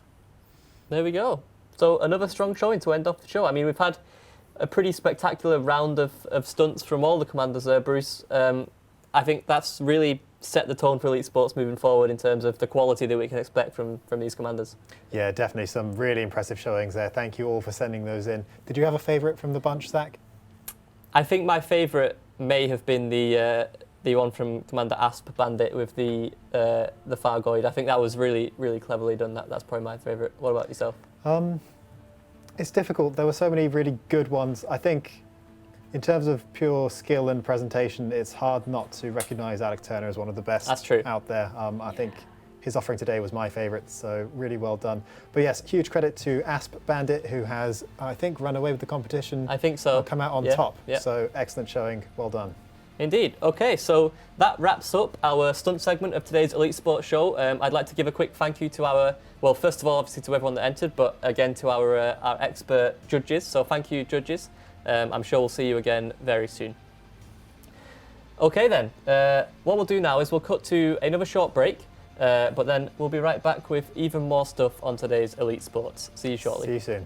There we go. So another strong showing to end off the show. I mean, we've had a pretty spectacular round of stunts from all the commanders there, Bruce. I think that's really set the tone for Elite Sports moving forward in terms of the quality that we can expect from these commanders. Yeah, definitely some really impressive showings there. Thank you all for sending those in. Did you have a favourite from the bunch, Zach? I think my favourite may have been the one from Commander Asp Bandit with the Fargoid. I think that was really, really cleverly done. That's probably my favourite. What about yourself? It's difficult. There were so many really good ones. I think in terms of pure skill and presentation, it's hard not to recognise Alec Turner as one of the best out there. I think his offering today was my favourite, so really well done. But yes, huge credit to Asp Bandit, who has, I think, run away with the competition. I think so. Come out on top. Yeah. So excellent showing. Well done. Indeed. Okay, so that wraps up our stunt segment of today's Elite Sports show. I'd like to give a quick thank you to our, well, first of all, obviously to everyone that entered, but again to our expert judges. So thank you, judges. I'm sure we'll see you again very soon. Okay then, what we'll do now is we'll cut to another short break, but then we'll be right back with even more stuff on today's Elite Sports. See you shortly. See you soon.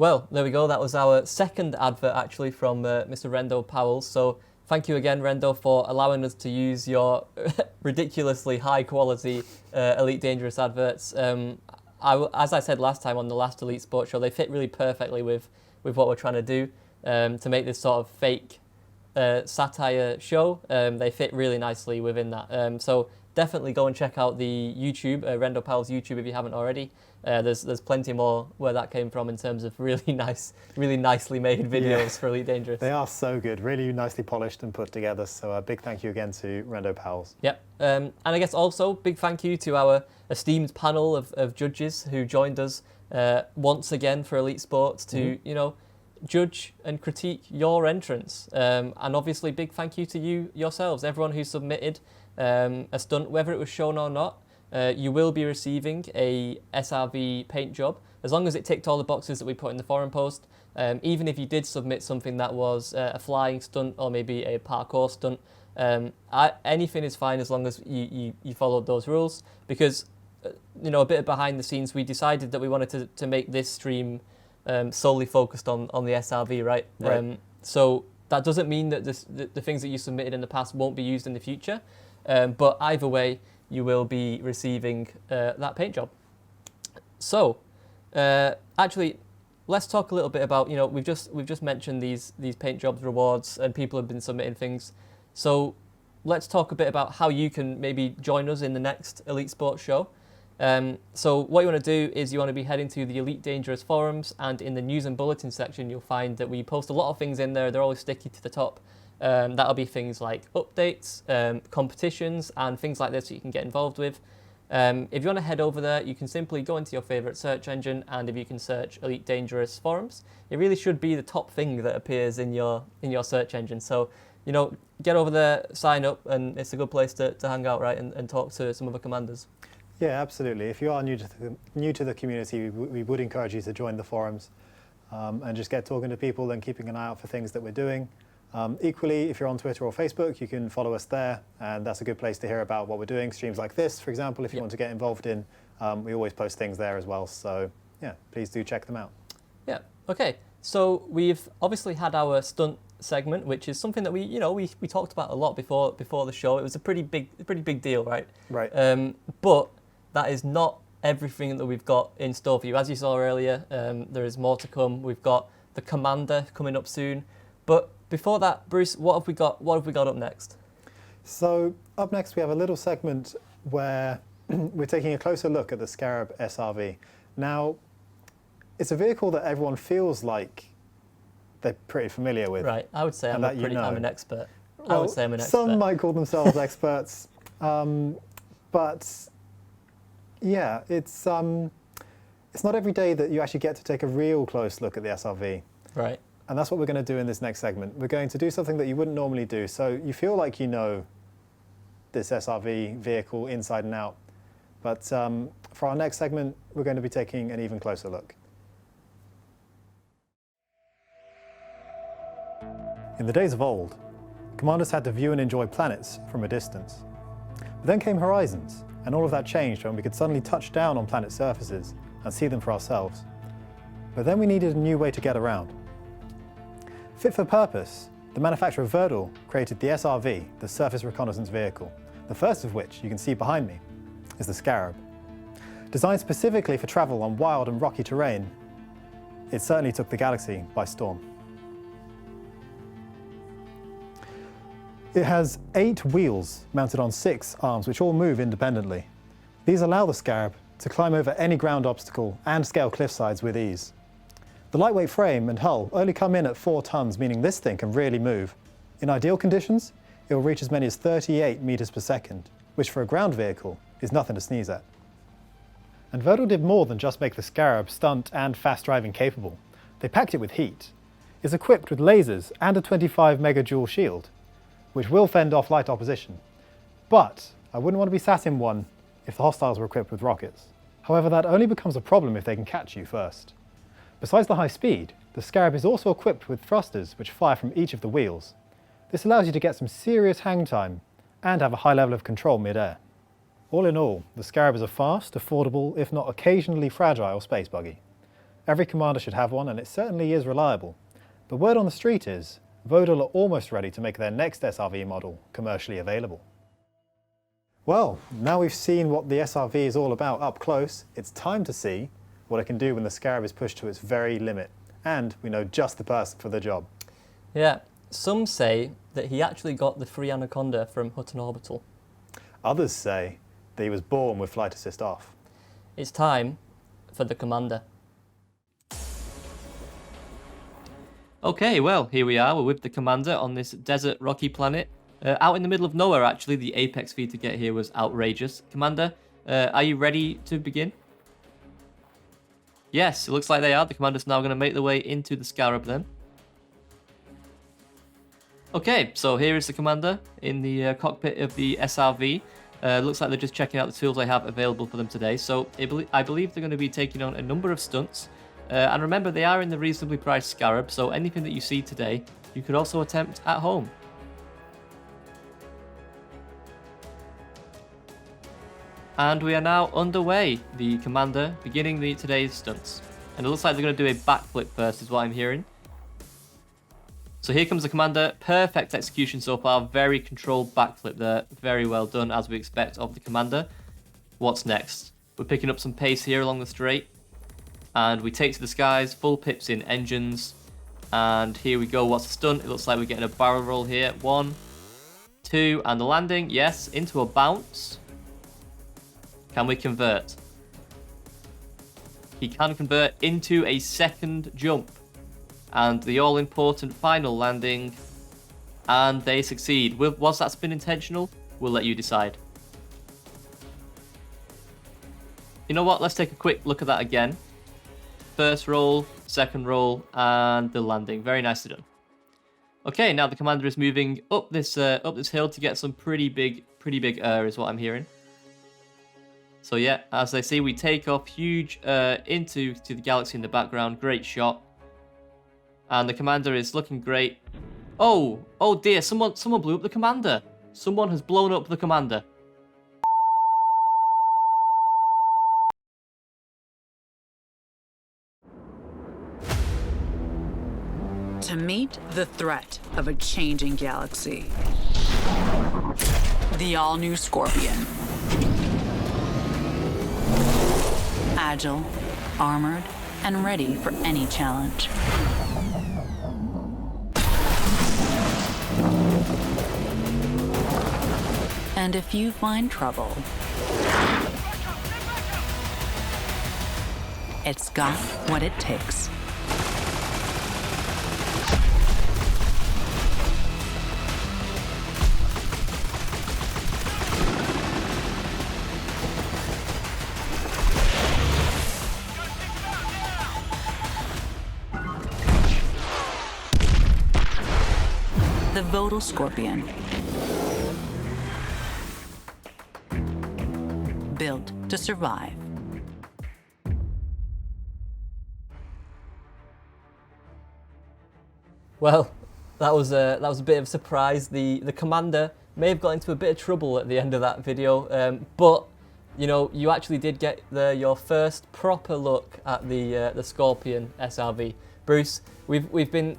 Well, there we go. That was our second advert actually from Mr. Rendo Powell. So thank you again, Rendo, for allowing us to use your ridiculously high quality Elite Dangerous adverts. As I said last time on the last Elite Sports show, they fit really perfectly with what we're trying to do to make this sort of fake satire show. They fit really nicely within that. So definitely go and check out the YouTube, Rendo Powell's YouTube if you haven't already. There's plenty more where that came from in terms of really nicely made videos for Elite Dangerous. They are so good, really nicely polished and put together. So a big thank you again to Rendo Powell's. Yep, and I guess also big thank you to our esteemed panel of judges who joined us once again for Elite Sports to judge and critique your entrance. And obviously big thank you to you yourselves, everyone who submitted a stunt, whether it was shown or not. You will be receiving a SRV paint job, as long as it ticked all the boxes that we put in the forum post. Even if you did submit something that was a flying stunt or maybe a parkour stunt, anything is fine as long as you followed those rules. Because, a bit behind the scenes, we decided that we wanted to make this stream solely focused on the SRV, right? So that doesn't mean that the things that you submitted in the past won't be used in the future. But either way, you will be receiving that paint job. So, actually, let's talk a little bit about, we've just mentioned these paint jobs rewards and people have been submitting things. So let's talk a bit about how you can maybe join us in the next Elite Sports show. So what you want to do is you want to be heading to the Elite Dangerous forums, and in the news and bulletin section, you'll find that we post a lot of things in there. They're always sticky to the top. That'll be things like updates, competitions, and things like this that you can get involved with. If you want to head over there, you can simply go into your favourite search engine, and if you can search Elite Dangerous Forums, it really should be the top thing that appears in your search engine. So, get over there, sign up, and it's a good place to hang out, right, and talk to some other commanders. Yeah, absolutely. If you are new to the community, we would encourage you to join the forums and just get talking to people and keeping an eye out for things that we're doing. Equally, if you're on Twitter or Facebook, you can follow us there, and that's a good place to hear about what we're doing. Streams like this, for example, if you want to get involved in, we always post things there as well. So yeah, please do check them out. Yeah. Okay. So we've obviously had our stunt segment, which is something that we talked about a lot before the show. It was a pretty big deal, right? Right. But that is not everything that we've got in store for you. As you saw earlier, there is more to come. We've got the Commander coming up soon. But before that, Bruce, what have we got up next? So up next, we have a little segment where we're taking a closer look at the Scarab SRV. Now, it's a vehicle that everyone feels like they're pretty familiar with. Right. I would say I'm an expert. Well, I would say I'm an expert. Some might call themselves experts, but yeah, it's not every day that you actually get to take a real close look at the SRV. Right. And that's what we're going to do in this next segment. We're going to do something that you wouldn't normally do. So you feel like you know this SRV vehicle inside and out. But for our next segment, we're going to be taking an even closer look. In the days of old, commanders had to view and enjoy planets from a distance. But then came horizons, and all of that changed when we could suddenly touch down on planet surfaces and see them for ourselves. But then we needed a new way to get around. Fit for purpose, the manufacturer Verdal created the SRV, the Surface Reconnaissance Vehicle, the first of which you can see behind me is the Scarab. Designed specifically for travel on wild and rocky terrain, it certainly took the galaxy by storm. It has 8 wheels mounted on 6 arms which all move independently. These allow the Scarab to climb over any ground obstacle and scale cliffsides with ease. The lightweight frame and hull only come in at 4 tons, meaning this thing can really move. In ideal conditions, it will reach as many as 38 meters per second, which for a ground vehicle is nothing to sneeze at. And Verdal did more than just make the Scarab stunt and fast driving capable. They packed it with heat. It's equipped with lasers and a 25 megajoule shield, which will fend off light opposition. But I wouldn't want to be sat in one if the hostiles were equipped with rockets. However, that only becomes a problem if they can catch you first. Besides the high speed, the Scarab is also equipped with thrusters which fire from each of the wheels. This allows you to get some serious hang time and have a high level of control mid-air. All in all, the Scarab is a fast, affordable, if not occasionally fragile space buggy. Every commander should have one, and it certainly is reliable. But word on the street is, Verdal are almost ready to make their next SRV model commercially available. Well, now we've seen what the SRV is all about up close, it's time to see what it can do when the Scarab is pushed to its very limit. And we know just the person for the job. Yeah, some say that he actually got the free Anaconda from Hutton Orbital. Others say that he was born with flight assist off. It's time for the Commander. Okay, well, here we are. We're with the Commander on this desert rocky planet. Out in the middle of nowhere, actually. The apex fee to get here was outrageous. Commander, are you ready to begin? Yes, it looks like they are. The Commander's now going to make their way into the Scarab then. Okay, so here is the Commander in the cockpit of the SRV. Looks like they're just checking out the tools they have available for them today. So I believe they're going to be taking on a number of stunts. And remember, they are in the reasonably priced Scarab, so anything that you see today, you could also attempt at home. And we are now underway, the Commander beginning today's stunts. And it looks like they're going to do a backflip first, is what I'm hearing. So here comes the Commander. Perfect execution so far. Very controlled backflip there. Very well done, as we expect of the Commander. What's next? We're picking up some pace here along the straight. And we take to the skies, full pips in engines. And here we go. What's the stunt? It looks like we're getting a barrel roll here. 1, 2, and the landing. Yes, into a bounce. Can we convert? He can convert into a second jump. And the all-important final landing. And they succeed. Was that spin intentional? We'll let you decide. you know what? Let's take a quick look at that again. First roll, second roll, and the landing. Very nicely done. Okay, now the commander is moving up this hill to get some pretty big air, is what I'm hearing. So yeah, as I see, we take off huge into the galaxy in the background. Great shot. And the commander is looking great. Oh dear, someone blew up the commander. Someone has blown up the commander. To meet the threat of a changing galaxy, the all-new Scorpion. Agile, armored, and ready for any challenge. And if you find trouble, it's got what it takes. The Vodal Scorpion. Built to survive. Well, that was a bit of a surprise. The commander may have got into a bit of trouble at the end of that video, but you know, you actually did get your first proper look at the Scorpion SRV. Bruce, we've been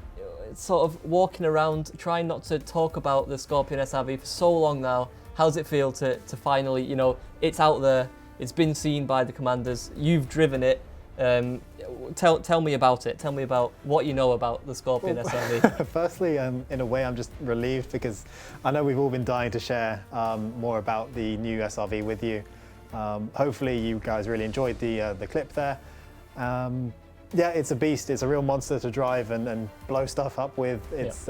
sort of walking around trying not to talk about the Scorpion SRV for so long now. How's it feel to finally, you know, it's out there, it's been seen by the commanders, you've driven it. Tell me about it. Tell me about what you know about the Scorpion SRV. Firstly, in a way, I'm just relieved because I know we've all been dying to share more about the new SRV with you. Hopefully you guys really enjoyed the clip there. Yeah, it's a beast. It's a real monster to drive and blow stuff up with. It's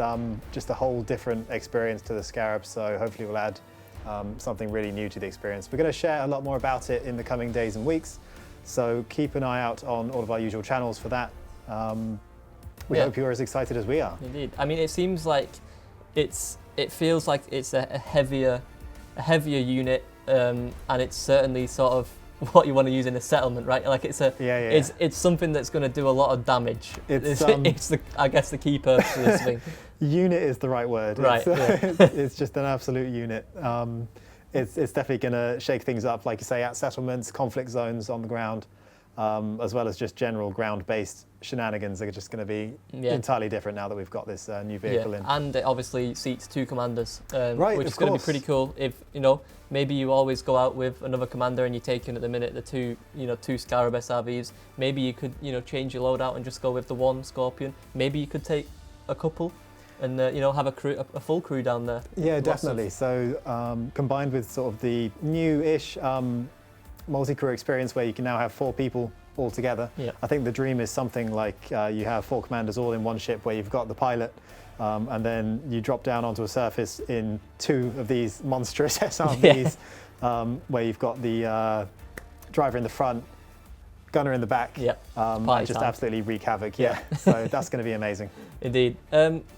just a whole different experience to the Scarab, so hopefully we'll add something really new to the experience. We're going to share a lot more about it in the coming days and weeks, so keep an eye out on all of our usual channels for that. We hope you're as excited as we are. Indeed. I mean, it seems like it feels like it's a heavier unit, and it's certainly sort of what you want to use in a settlement, right? Like it's something that's going to do a lot of damage. It's I guess the key purpose of this thing. Unit is the right word. Right. It's just an absolute unit. It's definitely going to shake things up, like you say, at settlements, conflict zones on the ground, as well as just general ground-based shenanigans are just going to be entirely different now that we've got this new vehicle in. And it obviously seats 2 commanders, right, which is going to be pretty cool. If you know, maybe you always go out with another commander and you're taking at the minute the two Scarab SRVs. Maybe you could change your loadout and just go with the one Scorpion. Maybe you could take a couple and have a full crew down there. Yeah, definitely. So combined with sort of the new-ish multi-crew experience where you can now have 4 people all together. Yeah. I think the dream is something like you have 4 commanders all in one ship where you've got the pilot, and then you drop down onto a surface in 2 of these monstrous SRVs, where you've got the driver in the front, gunner in the back, just absolutely wreak havoc. Yeah, so that's going to be amazing. Indeed.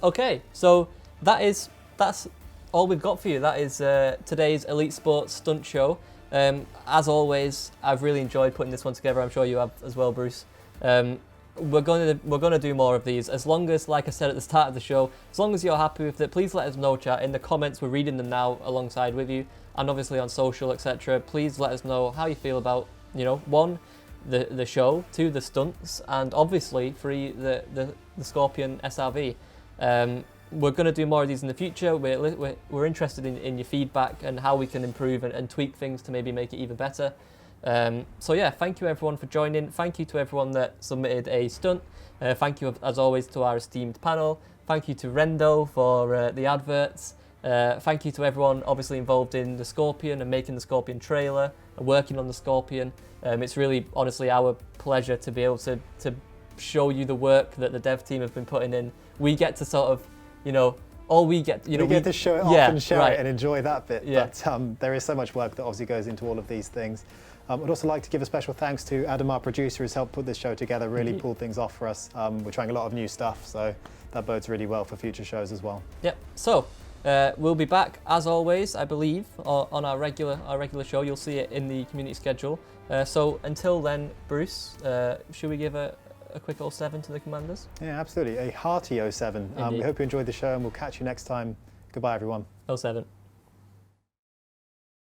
Okay, so that's all we've got for you. That is today's Elite Sports Stunt Show. As always, I've really enjoyed putting this one together. I'm sure you have as well, Bruce. We're going to do more of these, as long as, like I said at the start of the show, as long as you're happy with it. Please let us know, chat, in the comments. We're reading them now alongside with you, and obviously on social, etc. Please let us know how you feel about, 1, the show, 2, the stunts, and obviously 3, the Scorpion SRV. We're going to do more of these in the future. We're interested in your feedback and how we can improve and tweak things to maybe make it even better. So yeah, thank you everyone for joining. Thank you to everyone that submitted a stunt. Thank you as always to our esteemed panel. Thank you to Rendo for the adverts. Thank you to everyone obviously involved in the Scorpion and making the Scorpion trailer and working on the Scorpion. It's really honestly our pleasure to be able to show you the work that the dev team have been putting in. We get to sort of, all we get, we get to show it off and share it and enjoy that bit. But there is so much work that obviously goes into all of these things. I'd also like to give a special thanks to Adam, our producer, who's helped put this show together, really pulled things off for us. We're trying a lot of new stuff, so that bodes really well for future shows as well. Yep. So we'll be back as always, I believe, on our regular show. You'll see it in the community schedule. So until then, Bruce, should we give a quick 07 to the commanders? Yeah, absolutely. A hearty 07. We hope you enjoyed the show, and we'll catch you next time. Goodbye, everyone. 07.